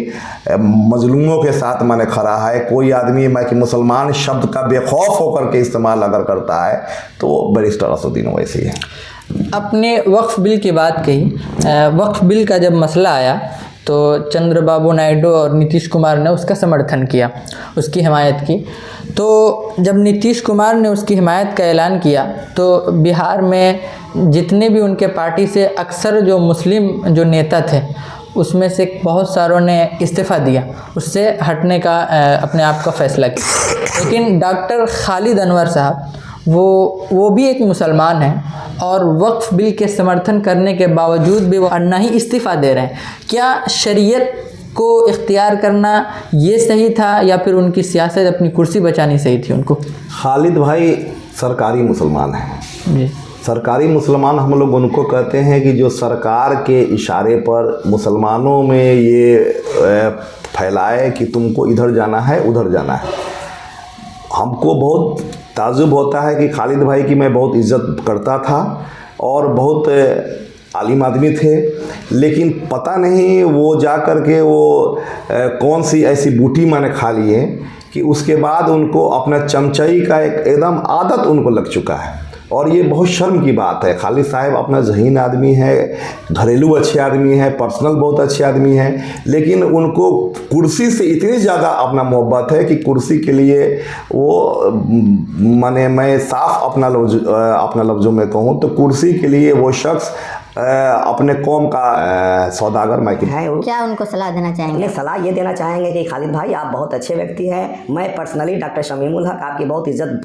मजलूमों के साथ माने खड़ा है, कोई आदमी मैं कि मुसलमान शब्द का बेखौफ होकर के इस्तेमाल अगर करता है, तो बैरिस्टर असदुद्दीन ओवैसी है। अपने वक्फ बिल की बात कही। वक्फ बिल का जब मसला आया तो चंद्रबाबू नायडू और नीतीश कुमार ने उसका समर्थन किया, उसकी हिमायत की। तो जब नीतीश कुमार ने उसकी हिमायत का ऐलान किया तो बिहार में जितने भी उनके पार्टी से अक्सर जो मुस्लिम जो नेता थे उसमें से बहुत सारों ने इस्तीफ़ा दिया, उससे हटने का अपने आप का फैसला किया। लेकिन डॉक्टर खालिद अनवर साहब वो भी एक मुसलमान हैं और वक्फ बिल के समर्थन करने के बावजूद भी वो अन्ना ही इस्तीफ़ा दे रहे हैं। क्या शरीयत को इख्तियार करना ये सही था या फिर उनकी सियासत अपनी कुर्सी बचानी सही थी उनको? खालिद भाई सरकारी मुसलमान हैं जी। सरकारी मुसलमान हम लोग उनको कहते हैं कि जो सरकार के इशारे पर मुसलमानों में ये फैलाए कि तुमको इधर जाना है उधर जाना है। हमको बहुत ताज्जुब होता है कि खालिद भाई की मैं बहुत इज़्ज़त करता था और बहुत आलिम आदमी थे, लेकिन पता नहीं वो जा कर के वो कौन सी ऐसी बूटी मैंने खा लिए कि उसके बाद उनको अपना चमचाई का एकदम आदत उनको लग चुका है। और ये बहुत शर्म की बात है। खालिद साहब अपना ज़हीन आदमी है, घरेलू अच्छे आदमी है, पर्सनल बहुत अच्छे आदमी हैं, लेकिन उनको कुर्सी से इतनी ज़्यादा अपना मोहब्बत है कि कुर्सी के लिए वो माने मैं साफ अपना लफ्ज़ों में कहूँ तो कुर्सी के लिए वो शख्स अपने कौम का सौदागर माइक है। क्या उनको सलाह देना चाहेंगे? सलाह ये देना चाहेंगे कि खालिद भाई आप बहुत अच्छे व्यक्ति हैं। मैं पर्सनली डॉक्टर शमीमुल हक आपकी बहुत इज्जत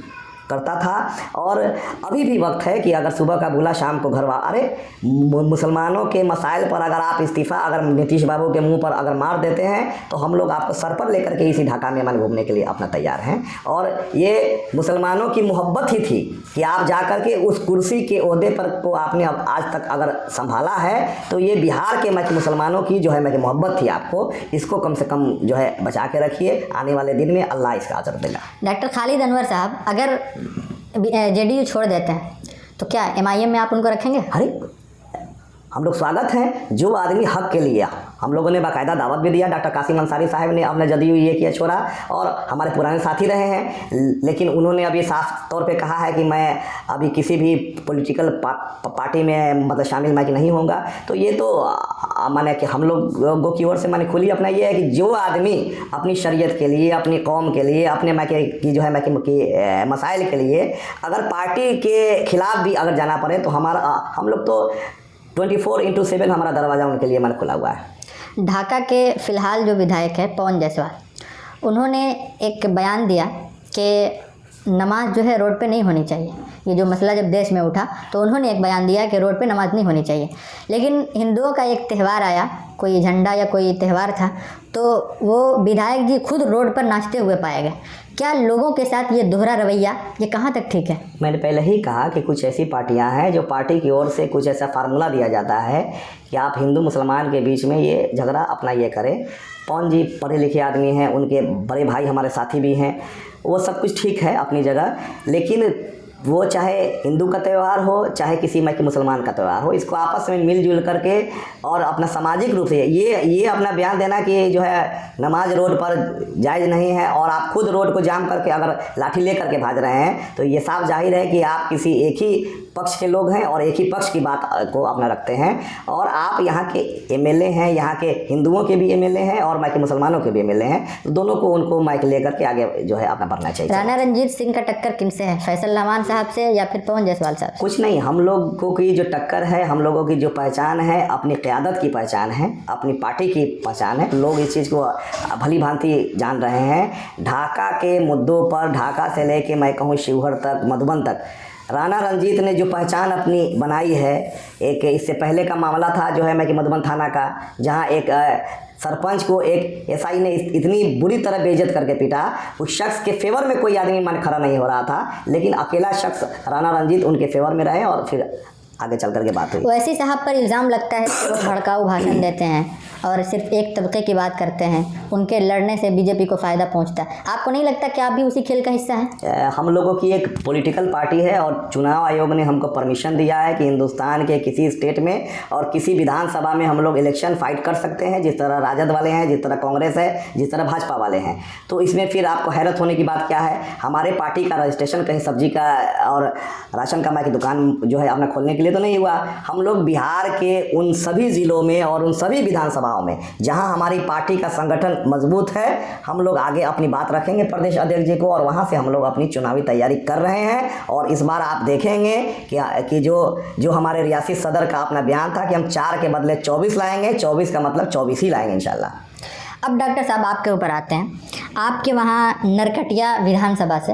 करता था और अभी भी वक्त है कि अगर सुबह का भूला शाम को घरवा। अरे मुसलमानों के मसाइल पर अगर आप इस्तीफ़ा अगर नीतीश बाबू के मुंह पर अगर मार देते हैं तो हम लोग आपको सर पर लेकर के इसी ढाका में मन घूमने के लिए अपना तैयार हैं। और ये मुसलमानों की मोहब्बत ही थी कि आप जा कर के उस कुर्सी के ओहदे पर को आपने अब आज तक अगर संभाला है, तो ये बिहार के मुसलमानों की जो है मैं मोहब्बत थी आपको, इसको कम से कम जो है बचा के रखिए। आने वाले दिन में अल्लाह इसका अजर देगा। डॉक्टर खालिद अनवर साहब अगर जेडीयू छोड़ देते हैं तो क्या एमआईएम में आप उनको रखेंगे? अरे हम लोग स्वागत हैं जो आदमी हक के लिए। हम लोगों ने बाकायदा दावत भी दिया। डॉक्टर कासिम अंसारी साहब ने अपने जदयू ये किया छोड़ा और हमारे पुराने साथी रहे हैं, लेकिन उन्होंने अभी साफ तौर पे कहा है कि मैं अभी किसी भी पॉलिटिकल पार्टी में मतलब शामिल मैं कि नहीं होऊंगा। तो ये तो माने कि हम लोगों की ओर से माने खुली अपना ये है कि जो आदमी अपनी शरीयत के लिए, अपनी कौम के लिए, अपने मैके की जो है मैके मसाइल के लिए अगर पार्टी के खिलाफ भी अगर जाना पड़े तो हम लोग तो 24/7 हमारा दरवाज़ा उनके लिए मन खुला हुआ है। ढाका के फ़िलहाल जो विधायक है पवन जायसवाल, उन्होंने एक बयान दिया कि नमाज जो है रोड पे नहीं होनी चाहिए। ये जो मसला जब देश में उठा तो उन्होंने एक बयान दिया कि रोड पे नमाज नहीं होनी चाहिए। लेकिन हिंदुओं का एक त्यौहार आया, कोई झंडा या कोई त्यौहार था, तो वो विधायक जी खुद रोड पर नाचते हुए पाए गए। क्या लोगों के साथ ये दोहरा रवैया ये कहाँ तक ठीक है? मैंने पहले ही कहा कि कुछ ऐसी पार्टियां हैं जो पार्टी की ओर से कुछ ऐसा फार्मूला दिया जाता है कि आप हिंदू मुसलमान के बीच में ये झगड़ा अपना ये करें। पवन जी पढ़े लिखे आदमी हैं, उनके बड़े भाई हमारे साथी भी हैं, वो सब कुछ ठीक है अपनी जगह, लेकिन वो चाहे हिंदू का त्यौहार हो चाहे किसी में के मुसलमान का त्यौहार हो, इसको आपस में मिलजुल करके और अपना सामाजिक रूप से ये अपना बयान देना कि जो है नमाज रोड पर जायज़ नहीं है और आप खुद रोड को जाम करके अगर लाठी ले करके भाग रहे हैं तो ये साफ जाहिर है कि आप किसी एक ही पक्ष के लोग हैं और एक ही पक्ष की बात को अपना रखते हैं। और आप यहाँ के एमएलए हैं, यहाँ के हिंदुओं के भी एमएलए हैं और माइक मुसलमानों के भी एमएलए हैं, तो दोनों को उनको माइक लेकर के आगे जो है अपना बढ़ना चाहिए। राणा रंजीत सिंह का टक्कर किनसे है, फैसल रहमान साहब से या फिर पवन जायसवाल साहब? कुछ नहीं, हम लोगों की जो टक्कर है, हम लोगों की जो पहचान है, अपनी क़यादत की पहचान है, अपनी पार्टी की पहचान है। लोग इस चीज़ को भली भांति जान रहे हैं। ढाका के मुद्दों पर, ढाका से लेके मैं कहूँ शिवहर तक, मधुबन तक, राणा रंजीत ने जो पहचान अपनी बनाई है। एक इससे पहले का मामला था जो है मैं कि मधुबन थाना का, जहाँ एक सरपंच को एक एसआई ने इतनी बुरी तरह बेइज्जत करके पीटा। उस शख्स के फेवर में कोई आदमी मन खड़ा नहीं हो रहा था, लेकिन अकेला शख्स राणा रंजीत उनके फेवर में रहे और फिर आगे चल कर के बात हुई। वैसी साहब पर इल्ज़ाम लगता है कि वो भड़काऊ भाषण देते हैं और सिर्फ एक तबके की बात करते हैं, उनके लड़ने से बीजेपी को फ़ायदा पहुंचता है। आपको नहीं लगता कि आप भी उसी खेल का हिस्सा हैं? हम लोगों की एक पॉलिटिकल पार्टी है और चुनाव आयोग ने हमको परमिशन दिया है कि हिंदुस्तान के किसी स्टेट में और किसी विधानसभा में हम लोग इलेक्शन फाइट कर सकते हैं, जिस तरह राजद वाले हैं, जिस तरह कांग्रेस है, जिस तरह भाजपा वाले हैं। तो इसमें फिर आपको हैरत होने की बात क्या है, हमारे पार्टी का रजिस्ट्रेशन कहीं सब्जी का और राशन कमाई की दुकान जो है अपना खोलने के लिए तो नहीं हुआ। हम लोग बिहार के उन सभी ज़िलों में और उन सभी विधानसभाओं में जहां हमारी पार्टी का संगठन मजबूत है, हम लोग आगे अपनी बात रखेंगे प्रदेश अध्यक्ष जी को, और वहां से हम लोग अपनी चुनावी तैयारी कर रहे हैं। और इस बार आप देखेंगे कि जो हमारे रियासी सदर का अपना बयान था कि हम 4 के बदले 24 लाएंगे, 24 का मतलब 24 ही लाएंगे इंशाल्लाह। अब डॉक्टर साहब आपके ऊपर आते हैं। आपके वहाँ नरकटिया विधानसभा से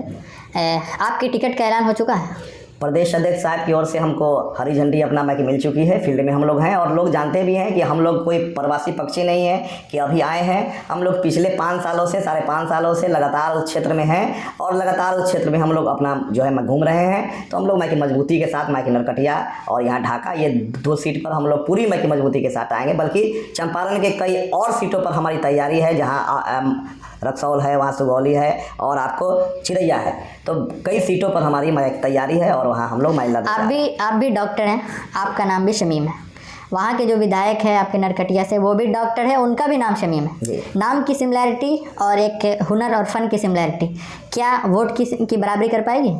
आपकी टिकट का ऐलान हो चुका है? प्रदेश अध्यक्ष साहब की ओर से हमको हरी झंडी अपना मैके मिल चुकी है, फील्ड में हम लोग हैं। और लोग जानते भी हैं कि हम लोग कोई प्रवासी पक्षी नहीं है कि अभी आए हैं। हम लोग पिछले 5 सालों से 5.5 सालों से लगातार उस क्षेत्र में हैं और लगातार उस क्षेत्र में हम लोग अपना जो है घूम रहे हैं। तो हम लोग मैके मजबूती के साथ मैके नरकटिया और यहाँ ढाका, ये 2 सीट पर हम लोग पूरी मैके मजबूती के साथ आएंगे। बल्कि चंपारण के कई और सीटों पर हमारी तैयारी है, जहाँ रक्सौल है, वहाँ सुगौली है और आपको चिरैया है। तो कई सीटों पर हमारी तैयारी है और वहाँ हम लोग महिला। आप भी डॉक्टर हैं, आपका नाम भी शमीम है। वहाँ के जो विधायक है आपके नरकटिया से, वो भी डॉक्टर है, उनका भी नाम शमीम है। नाम की सिमिलैरिटी और एक हुनर और फन की सिमिलैरिटी क्या वोट की बराबरी कर पाएगी?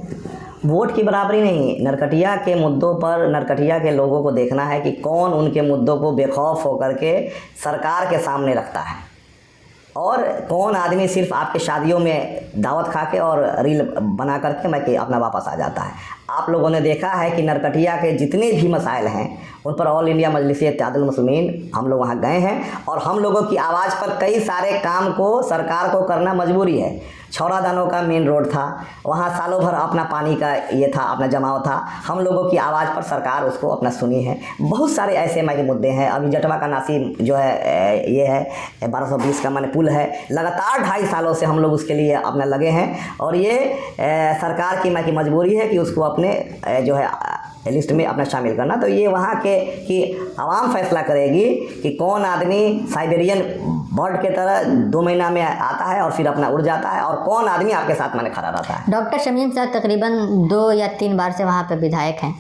वोट की बराबरी नहीं, नरकटिया के मुद्दों पर नरकटिया के लोगों को देखना है कि कौन उनके मुद्दों को बेखौफ होकर के सरकार के सामने रखता है और कौन आदमी सिर्फ आपके शादियों में दावत खा के और रील बना करके मैं कि अपना वापस आ जाता है। आप लोगों ने देखा है कि नरकटिया के जितने भी मसाइल हैं उन पर ऑल इंडिया मजलिस-ए-इत्तेहादुल मुस्लिमीन हम लोग वहाँ गए हैं और हम लोगों की आवाज़ पर कई सारे काम को सरकार को करना मजबूरी है। छौरादानों का मेन रोड था, वहाँ सालों भर अपना पानी का ये था, अपना जमाव था। हम लोगों की आवाज़ पर सरकार उसको अपना सुनी है। बहुत सारे ऐसे मैके मुद्दे हैं। अभी जटवा का नासिर जो है ये है 1220 का माने पुल है, लगातार 2.5 सालों से हम लोग उसके लिए अपना लगे हैं और ये सरकार की मैके मजबूरी है कि उसको अपने जो है लिस्ट में अपना शामिल करना। तो ये वहाँ के कि आवाम फैसला करेगी कि कौन आदमी साइबेरियन बर्ड के तरह 2 महीना में आता है और फिर अपना उड़ जाता है और कौन आदमी आपके साथ माने खड़ा रहता है। डॉक्टर शमीम साहब तकरीबन 2 या 3 बार से वहाँ पे विधायक हैं।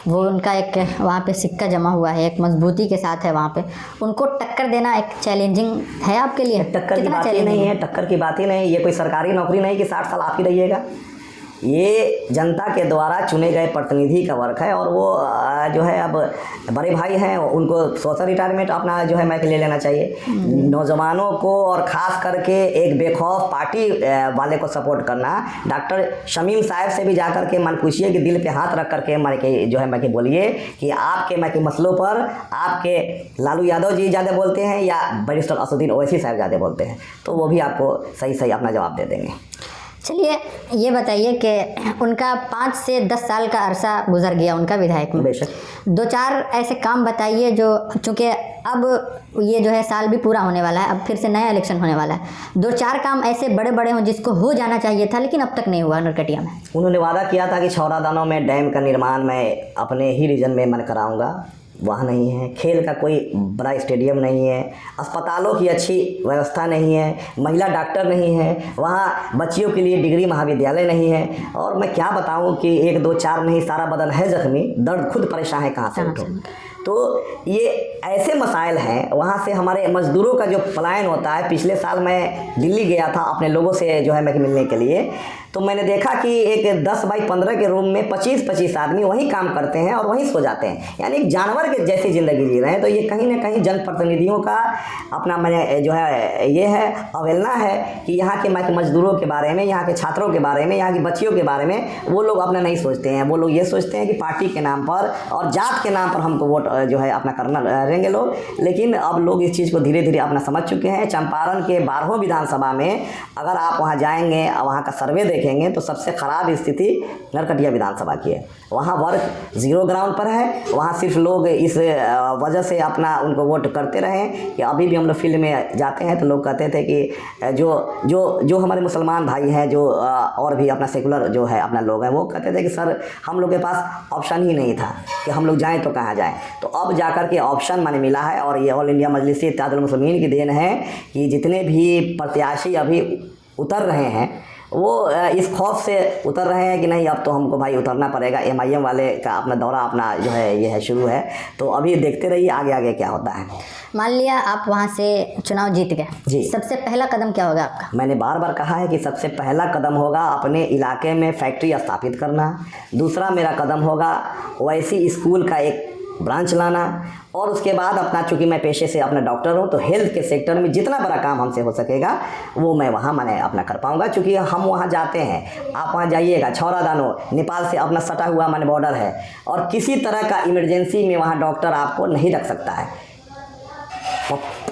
वो उनका एक वहाँ पे सिक्का जमा हुआ है, एक मजबूती के साथ है वहाँ पे। उनको टक्कर देना एक चैलेंजिंग है आपके लिए? टक्कर की बात ही नहीं है, टक्कर की बात ही नहीं। ये कोई सरकारी नौकरी नहीं कि 60 साल आप ही रहिएगा। ये जनता के द्वारा चुने गए प्रतिनिधि का वर्क है और वो जो है अब बड़े भाई हैं, उनको सोशल रिटायरमेंट अपना जो है मैके ले लेना चाहिए। नौजवानों को और ख़ास करके एक बेखौफ पार्टी वाले को सपोर्ट करना। डॉक्टर शमीम साहब से भी जाकर के मन पूछिए कि दिल पे हाथ रख करके मैके जो है मैके बोलिए कि आपके मैके मसलों पर आपके लालू यादव जी ज़्यादा बोलते हैं या बैरिस्टर असदुद्दीन ओवैसी साहब ज़्यादा बोलते हैं, तो वो भी आपको सही अपना जवाब दे देंगे। चलिए ये बताइए कि उनका 5 से 10 साल का अरसा गुजर गया उनका विधायक में। बेशक 2-4 ऐसे काम बताइए जो, चूँकि अब ये जो है साल भी पूरा होने वाला है, अब फिर से नया इलेक्शन होने वाला है। 2-4 काम ऐसे बड़े बड़े हों जिसको हो जाना चाहिए था लेकिन अब तक नहीं हुआ नरकटिया में। उन्होंने वादा किया था कि छौरादानों में डैम का निर्माण मैं अपने ही रीजन में मैं कराऊँगा, वहाँ नहीं है। खेल का कोई बड़ा स्टेडियम नहीं है, अस्पतालों की अच्छी व्यवस्था नहीं है, महिला डॉक्टर नहीं है, वहाँ बच्चियों के लिए डिग्री महाविद्यालय नहीं है। और मैं क्या बताऊँ कि 1 2 4 नहीं, सारा बदन है जख्मी, दर्द खुद परेशान है कहाँ से उठूँ। तो ये ऐसे मसाइल हैं। वहाँ से हमारे मज़दूरों का जो पलायन होता है, पिछले साल मैं दिल्ली गया था अपने लोगों से जो है मैं मिलने के लिए, तो मैंने देखा कि एक 10 बाई 15 के रूम में 25-25 आदमी वहीं काम करते हैं और वहीं सो जाते हैं, यानी एक जानवर के जैसी ज़िंदगी जी रहे हैं। तो ये कहीं ना कहीं जनप्रतिनिधियों का अपना मैंने जो है ये है अवहेलना है कि यहाँ के मज़दूरों के बारे में, यहाँ के छात्रों के बारे में, यहाँ की बच्चियों के बारे में वो लोग अपना नहीं सोचते हैं। वो लोग ये सोचते हैं कि पार्टी के नाम पर और जात के नाम पर हमको वोट जो है अपना करना रहेंगे लोग। लेकिन अब लोग इस चीज़ को धीरे धीरे अपना समझ चुके हैं। चंपारण के 12 विधानसभा में अगर आप वहाँ जाएंगे, वहाँ का सर्वे देखेंगे तो सबसे ख़राब स्थिति नरकटिया विधानसभा की है। वहाँ वर्क 0 ग्राउंड पर है। वहाँ सिर्फ लोग इस वजह से अपना उनको वोट करते रहे कि अभी भी हम लोग फील्ड में जाते हैं तो लोग कहते थे कि जो हमारे मुसलमान भाई हैं, जो और भी अपना सेकुलर जो है अपना लोग हैं, वो कहते थे कि सर हम लोग के पास ऑप्शन ही नहीं था कि हम लोग जाएँ तो कहाँ जाएँ। तो अब जाकर के ऑप्शन मैंने मिला है। और ये ऑल इंडिया मजलिस इत्तेहादुल मुस्लिमीन की देन है कि जितने भी प्रत्याशी अभी उतर रहे हैं वो इस खौफ से उतर रहे हैं कि नहीं अब तो हमको भाई उतरना पड़ेगा। MIM वाले का अपना दौरा अपना जो है ये है शुरू है, तो अभी देखते रहिए आगे आगे क्या होता है। मान लिया आप वहाँ से चुनाव जीत गए जी। सबसे पहला कदम क्या होगा आपका? मैंने बार बार कहा है कि सबसे पहला कदम होगा अपने इलाके में फैक्ट्री स्थापित करना। दूसरा मेरा कदम होगा वैसी स्कूल का एक ब्रांच लाना। और उसके बाद अपना, चूँकि मैं पेशे से अपना डॉक्टर हूँ, तो हेल्थ के सेक्टर में जितना बड़ा काम हमसे हो सकेगा वो मैं वहाँ मैंने अपना कर पाऊँगा। चूँकि हम वहाँ जाते हैं, आप वहाँ जाइएगा, छौरा दानो नेपाल से अपना सटा हुआ मैंने बॉर्डर है, और किसी तरह का इमरजेंसी में वहाँ डॉक्टर आपको नहीं रख सकता है।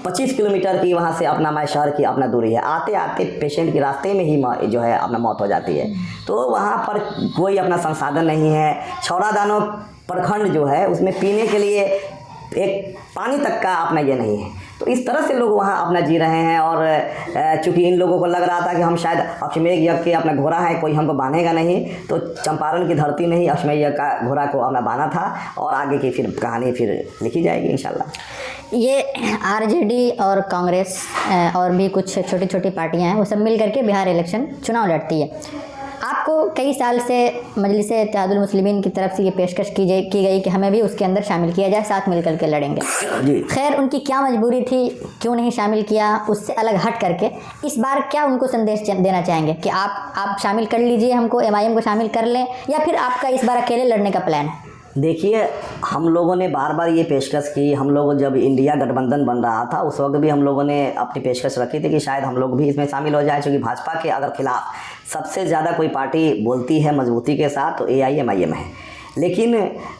25 किलोमीटर की वहाँ से अपना मैं शहर की अपना दूरी है, आते आते पेशेंट के रास्ते में ही जो है अपना मौत हो जाती है। तो वहाँ पर कोई अपना संसाधन नहीं है। छौरा दानो प्रखंड जो है उसमें पीने के लिए एक पानी तक का अपना ये नहीं है। तो इस तरह से लोग वहाँ अपना जी रहे हैं। और चूँकि इन लोगों को लग रहा था कि हम शायद अश्वमेध यज्ञ के अपना घोड़ा है, कोई हमको बांधेगा नहीं, तो चंपारण की धरती में ही अश्वमेध यज्ञ का घोड़ा को अपना बांधा था। और आगे की फिर कहानी फिर लिखी जाएगी इंशाल्लाह। ये RJD और कांग्रेस और भी कुछ छोटी छोटी पार्टियां हैं, वो सब मिल करके बिहार इलेक्शन चुनाव लड़ती है। आपको कई साल से मजलिस इत्तेहादुल मुस्लिमीन की तरफ से ये पेशकश की गई कि हमें भी उसके अंदर शामिल किया जाए, साथ मिल करके लड़ेंगे। जी। खैर उनकी क्या मजबूरी थी, क्यों नहीं शामिल किया, उससे अलग हट करके इस बार क्या उनको संदेश देना चाहेंगे कि आप शामिल कर लीजिए, हमको MIM को शामिल कर लें, या फिर आपका इस बार अकेले लड़ने का प्लान है? देखिए, हम लोगों ने बार बार ये पेशकश की। हम लोग जब इंडिया गठबंधन बन रहा था उस वक्त भी हम लोगों ने अपनी पेशकश रखी थी कि शायद हम लोग भी इसमें शामिल हो जाए। क्योंकि भाजपा के अगर खिलाफ सबसे ज़्यादा कोई पार्टी बोलती है मजबूती के साथ तो AIMIM है। लेकिन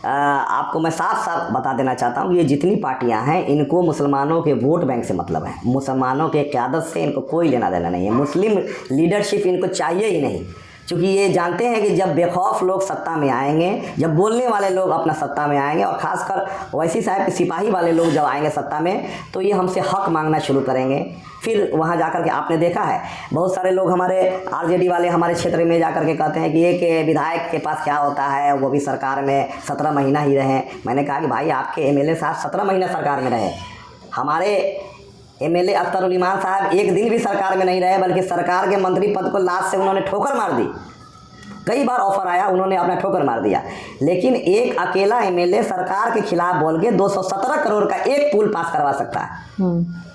आपको मैं साफ साफ बता देना चाहता हूँ कि ये जितनी पार्टियाँ हैं इनको मुसलमानों के वोट बैंक से मतलब है, मुसलमानों के क़यादत से इनको कोई लेना देना नहीं है, मुस्लिम लीडरशिप इनको चाहिए ही नहीं। क्योंकि ये जानते हैं कि जब बेखौफ लोग सत्ता में आएंगे, जब बोलने वाले लोग अपना सत्ता में आएंगे, और ख़ासकर वैसी साहब के सिपाही वाले लोग जब आएंगे सत्ता में, तो ये हमसे हक मांगना शुरू करेंगे। फिर वहाँ जाकर के आपने देखा है बहुत सारे लोग हमारे RJD वाले हमारे क्षेत्र में जाकर के कहते हैं कि एक विधायक के पास क्या होता है, वो भी सरकार में 17 महीना ही रहे। मैंने कहा कि भाई आपके MLA साहब 17 महीना सरकार में रहे, हमारे MLA अख्तर ईमान साहब एक दिन भी सरकार में नहीं रहे, बल्कि सरकार के मंत्री पद को लास्ट से उन्होंने ठोकर मार दी। कई बार ऑफर आया, उन्होंने अपना ठोकर मार दिया। लेकिन एक अकेला MLA सरकार के खिलाफ बोल के 217 करोड़ का एक पुल पास करवा सकता है।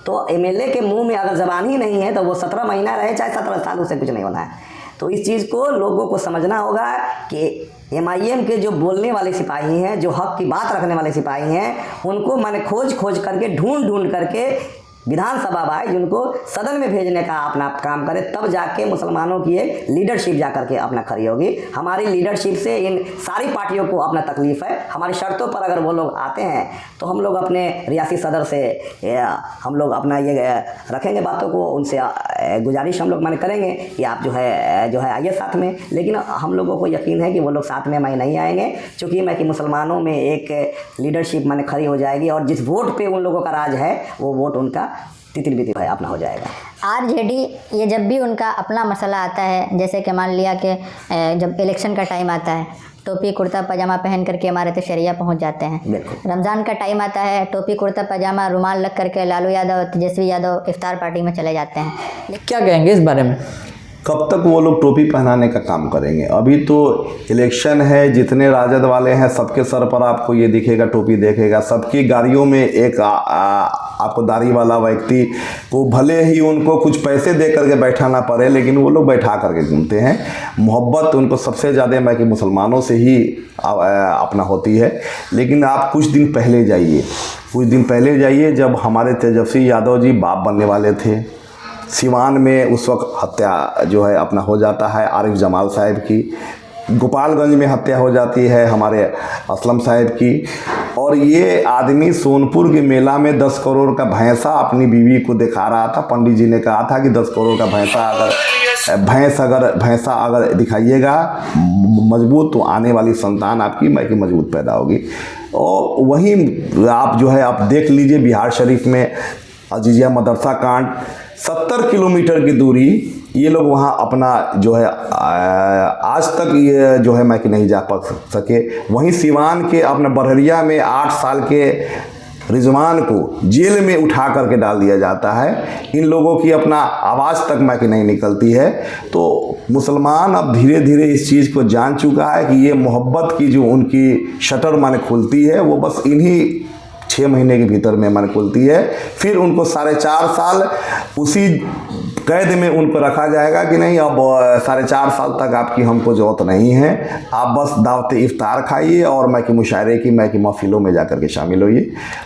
तो MLA के मुंह में अगर जबान ही नहीं है तो वो 17 महीना रहे चाहे 17 साल, उससे कुछ नहीं होना है। तो इस चीज़ को लोगों को समझना होगा कि MIM के जो बोलने वाले सिपाही हैं, जो हक की बात रखने वाले सिपाही हैं, उनको मैंने खोज करके ढूंढ करके विधानसभा आए, जिनको सदन में भेजने का अपना काम करे, तब जाके मुसलमानों की एक लीडरशिप जाकर के अपना खड़ी होगी। हमारी लीडरशिप से इन सारी पार्टियों को अपना तकलीफ़ है। हमारी शर्तों पर अगर वो लोग आते हैं तो हम लोग अपने रियासी सदर से हम लोग अपना ये रखेंगे बातों को, उनसे गुजारिश हम लोग माने करेंगे कि आप जो है आइए साथ में। लेकिन हम लोगों को यकीन है कि वो लोग साथ में नहीं आएंगे, चूँकि मैं कि मुसलमानों में एक लीडरशिप माने खड़ी हो जाएगी, और जिस वोट पे उन लोगों का राज है वो वोट उनका तितिर बितिर है अपना हो जाएगा। RJD ये जब भी उनका अपना मसला आता है, जैसे कि मान लिया कि जब इलेक्शन का टाइम आता है, टोपी कुर्ता पजामा पहन करके इमारत शरिया पहुंच जाते हैं। रमज़ान का टाइम आता है, टोपी कुर्ता पजामा रुमाल लग करके लालू यादव तेजस्वी यादव इफ्तार पार्टी में चले जाते हैं। क्या कहेंगे इस बारे में? कब तक वो लोग टोपी पहनाने का काम करेंगे? अभी तो इलेक्शन है, जितने राजद वाले हैं सबके सर पर आपको ये दिखेगा, टोपी देखेगा। सबकी गाड़ियों में एक आपको दाढ़ी वाला व्यक्ति को, भले ही उनको कुछ पैसे दे करके बैठाना पड़े, लेकिन वो लोग बैठा करके घूमते हैं। मोहब्बत उनको सबसे ज़्यादा मैं कि मुसलमानों से ही अपना होती है। लेकिन आप कुछ दिन पहले जाइए, जब हमारे तेजस्वी यादव जी बाप बनने वाले थे, सिवान में उस वक्त हत्या जो है अपना हो जाता है आरिफ जमाल साहब की, गोपालगंज में हत्या हो जाती है हमारे असलम साहब की, और ये आदमी सोनपुर के मेला में 10 करोड़ का भैंसा अपनी बीवी को दिखा रहा था। पंडित जी ने कहा था कि 10 करोड़ का भैंसा अगर दिखाइएगा मजबूत, तो आने वाली संतान आपकी मैं कि मजबूत पैदा होगी। और वहीं आप जो है आप देख लीजिए बिहार शरीफ में अजीजिया मदरसा कांड, 70 किलोमीटर की दूरी ये लोग वहाँ अपना जो है आज तक ये जो है मैं कि नहीं जा पा सके। वहीं सिवान के अपने बरहरिया में 8 साल के रिजवान को जेल में उठा करके डाल दिया जाता है। इन लोगों की अपना आवाज़ तक मैं कि नहीं निकलती है। तो मुसलमान अब धीरे धीरे इस चीज़ को जान चुका है कि ये मोहब्बत की जो उनकी शटर माने खुलती है वो बस इन्हीं 6 महीने के भीतर में मन खुलती है। फिर उनको 4.5 साल उसी कैद में उनको रखा जाएगा कि नहीं अब 4.5 साल तक आपकी हमको ज़रूरत नहीं है, आप बस दावत इफ्तार खाइए और मैं कि मुशायरे की मैं कि महफिलों में जाकर के शामिल होइए।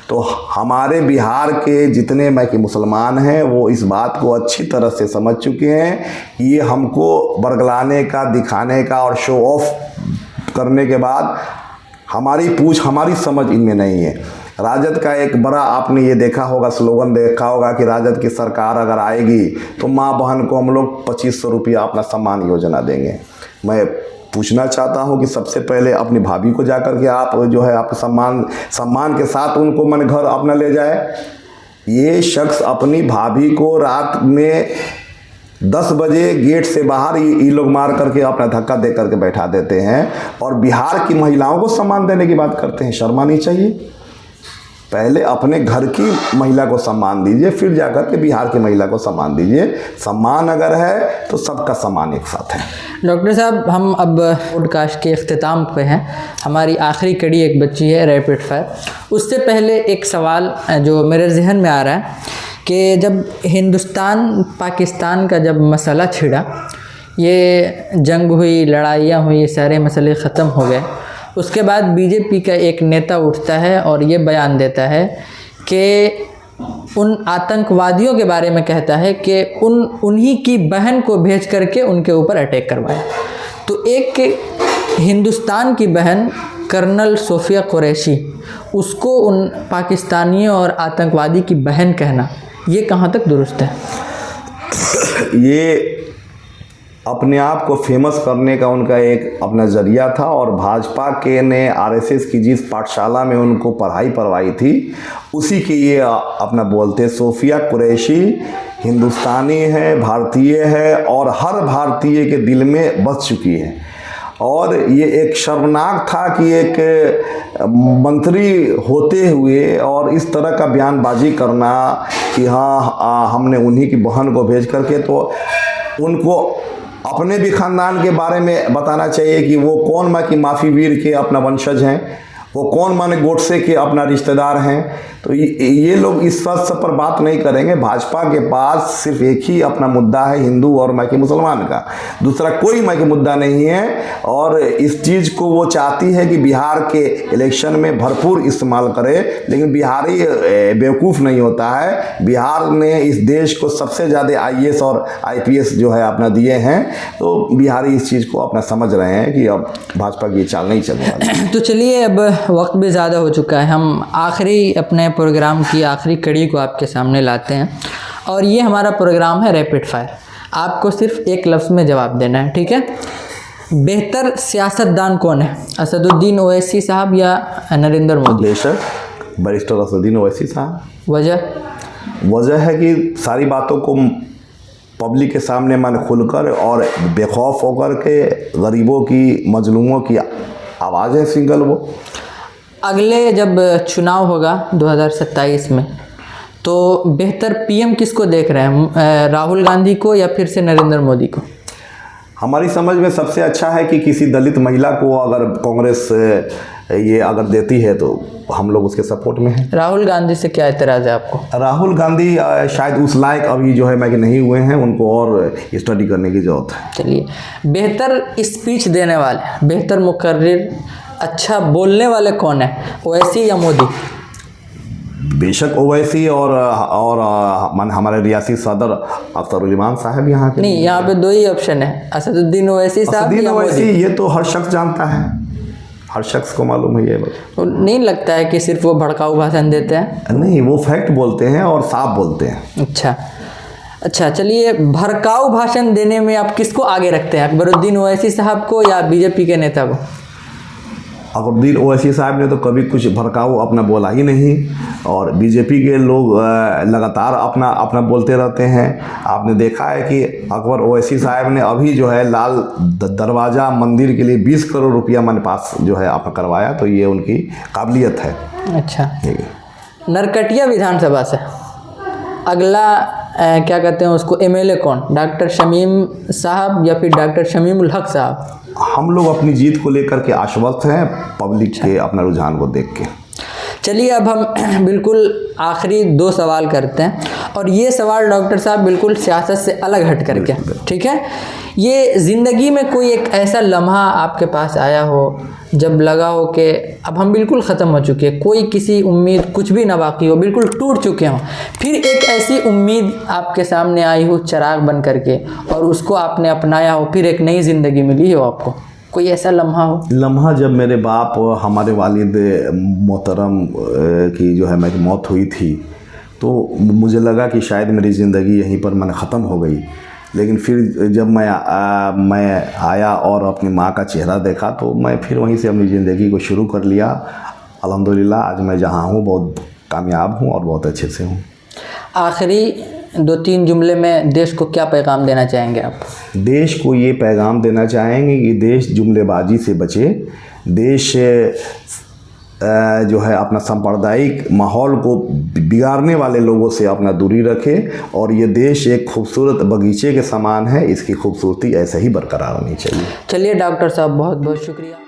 तो हमारे बिहार के जितने मैं कि मुसलमान हैं वो इस बात को अच्छी तरह से समझ चुके हैं कि ये हमको बरगलाने का, दिखाने का और शो ऑफ करने के बाद हमारी पूछ, हमारी समझ इनमें नहीं है। राजद का एक बड़ा आपने ये देखा होगा, स्लोगन देखा होगा कि राजद की सरकार अगर आएगी तो माँ बहन को हम लोग 2500 रुपया अपना सम्मान योजना देंगे। मैं पूछना चाहता हूँ कि सबसे पहले अपनी भाभी को जाकर के आप जो है आप सम्मान के साथ उनको मन घर अपना ले जाए। ये शख्स अपनी भाभी को रात में 10 बजे गेट से बाहर ये लोग मार करके अपना धक्का दे करके बैठा देते हैं और बिहार की महिलाओं को सम्मान देने की बात करते हैं। शर्म आनी चाहिए। पहले अपने घर की महिला को सम्मान दीजिए, फिर जाकर के बिहार की महिला को सम्मान दीजिए। सम्मान अगर है तो सबका सम्मान एक साथ है। डॉक्टर साहब, हम अब पॉडकास्ट के अख्तिताम पे हैं। हमारी आखिरी कड़ी एक बच्ची है रैपिड फायर। उससे पहले एक सवाल जो मेरे जहन में आ रहा है कि जब हिंदुस्तान पाकिस्तान का जब मसला छिड़ा, ये जंग हुई, लड़ाइयाँ हुई, ये सारे मसले ख़त्म हो गए, उसके बाद बीजेपी का एक नेता उठता है और ये बयान देता है कि उन आतंकवादियों के बारे में कहता है कि उन्हीं की बहन को भेज करके उनके ऊपर अटैक करवाया। तो एक हिंदुस्तान की बहन कर्नल सोफिया कुरैशी, उसको उन पाकिस्तानियों और आतंकवादी की बहन कहना, ये कहाँ तक दुरुस्त है? ये अपने आप को फेमस करने का उनका एक अपना ज़रिया था और भाजपा के ने आरएसएस की जिस पाठशाला में उनको पढ़ाई करवाई थी उसी के ये अपना बोलते। सोफिया कुरैशी हिंदुस्तानी है, भारतीय है और हर भारतीय के दिल में बस चुकी है। और ये एक शर्मनाक था कि एक मंत्री होते हुए और इस तरह का बयानबाजी करना कि हाँ हमने उन्हीं की बहन को भेज करके, तो उनको अपने भी ख़ानदान के बारे में बताना चाहिए कि वो कौन माँ की माफ़ी वीर के अपना वंशज हैं, वो कौन माने गोडसे के अपना रिश्तेदार हैं। तो ये लोग इस सब पर बात नहीं करेंगे। भाजपा के पास सिर्फ एक ही अपना मुद्दा है, हिंदू और मैं कि मुसलमान का, दूसरा कोई मैं कि मुद्दा नहीं है। और इस चीज़ को वो चाहती है कि बिहार के इलेक्शन में भरपूर इस्तेमाल करे, लेकिन बिहारी बेवकूफ़ नहीं होता है। बिहार ने इस देश को सबसे ज़्यादा IAS और IPS जो है अपना दिए हैं, तो बिहारी इस चीज़ को अपना समझ रहे हैं कि अब भाजपा की चाल नहीं चलने वाली। तो चलिए, अब वक्त भी ज़्यादा हो चुका है, हम आखिरी अपने प्रोग्राम की आखिरी कड़ी को आपके सामने लाते हैं और ये हमारा प्रोग्राम है रैपिड फायर। आपको सिर्फ एक लफ्ज़ में जवाब देना है, ठीक है? बेहतर सियासतदान कौन है, असदुद्दीन ओवैसी साहब या नरेंद्र मोदी? बेशक बैरिस्टर असदुद्दीन ओवैसी साहब। वजह है कि सारी बातों को पब्लिक के सामने मन खुलकर और बेखौफ होकर के गरीबों की, मजलूमों की आवाज़ है सिंगल वो। अगले जब चुनाव होगा 2027 में, तो बेहतर PM किसको देख रहे हैं, राहुल गांधी को या फिर से नरेंद्र मोदी को? हमारी समझ में सबसे अच्छा है कि किसी दलित महिला को अगर कांग्रेस ये अगर देती है तो हम लोग उसके सपोर्ट में हैं। राहुल गांधी से क्या एतराज़ है आपको? राहुल गांधी शायद उस लायक अभी जो है मैं कि नहीं हुए हैं, उनको और स्टडी करने की ज़रूरत है। चलिए, बेहतर स्पीच देने वाले, बेहतर मुकर्रिर, अच्छा बोलने वाले कौन है, ओवैसी या मोदी? बेशक ओवैसी और हमारे रियासी सदर अख्तरुल इमाम साहब यहाँ के। नहीं, यहाँ पे 2 ही ऑप्शन है, असदुद्दीन ओवैसी साहब या मोदी। ये तो हर शख्स जानता है, हर शख्स को मालूम है ये बात। तो नहीं लगता है कि सिर्फ वो भड़काऊ भाषण देते हैं? नहीं, वो फैक्ट बोलते हैं और साफ बोलते हैं। अच्छा, चलिए, भड़काऊ भाषण देने में आप किसको आगे रखते हैं, अकबरुद्दीन ओवैसी साहब को या बीजेपी के नेता को? अकबरुद्दीन ओवैसी साहब ने तो कभी कुछ भड़काऊ अपना बोला ही नहीं, और बीजेपी के लोग लगातार अपना बोलते रहते हैं। आपने देखा है कि अकबर ओवैसी साहब ने अभी जो है लाल दरवाज़ा मंदिर के लिए 20 करोड़ रुपया मैंने पास जो है आपने करवाया, तो ये उनकी काबिलियत है। अच्छा, नरकटिया विधानसभा से अगला क्या कहते हैं उसको एमएलए कौन, डॉक्टर शमीम साहब या फिर डॉक्टर शमीमुल हक साहब? हम लोग अपनी जीत को लेकर के आश्वस्त हैं, पब्लिक के अपना रुझान को देख के। चलिए अब हम बिल्कुल आखिरी 2 सवाल करते हैं, और ये सवाल डॉक्टर साहब बिल्कुल सियासत से अलग हट करके, ठीक है। ये ज़िंदगी में कोई एक ऐसा लम्हा आपके पास आया हो जब लगा हो कि अब हम बिल्कुल ख़त्म हो चुके हैं, कोई किसी उम्मीद कुछ भी ना बाकी हो, बिल्कुल टूट चुके हों, फिर एक ऐसी उम्मीद आपके सामने आई हो चिराग बन करके, और उसको आपने अपनाया हो, फिर एक नई ज़िंदगी मिली हो आपको, कोई ऐसा लम्हा हो? लम्हा जब मेरे बाप हमारे वालिद मोहतरम की जो है मेरी मौत हुई थी, तो मुझे लगा कि शायद मेरी ज़िंदगी यहीं पर मैंने ख़त्म हो गई। लेकिन फिर जब मैं आया और अपनी माँ का चेहरा देखा, तो मैं फिर वहीं से अपनी ज़िंदगी को शुरू कर लिया। अल्हम्दुलिल्लाह आज मैं जहाँ हूँ बहुत कामयाब हूँ और बहुत अच्छे से हूँ। आखिरी 2-3 जुमले में देश को क्या पैगाम देना चाहेंगे आप? देश को ये पैगाम देना चाहेंगे कि देश जुमलेबाजी से बचे, देश जो है अपना सांप्रदायिक माहौल को बिगाड़ने वाले लोगों से अपना दूरी रखे, और ये देश एक खूबसूरत बगीचे के समान है, इसकी खूबसूरती ऐसे ही बरकरार होनी चाहिए। चलिए डॉक्टर साहब बहुत बहुत शुक्रिया।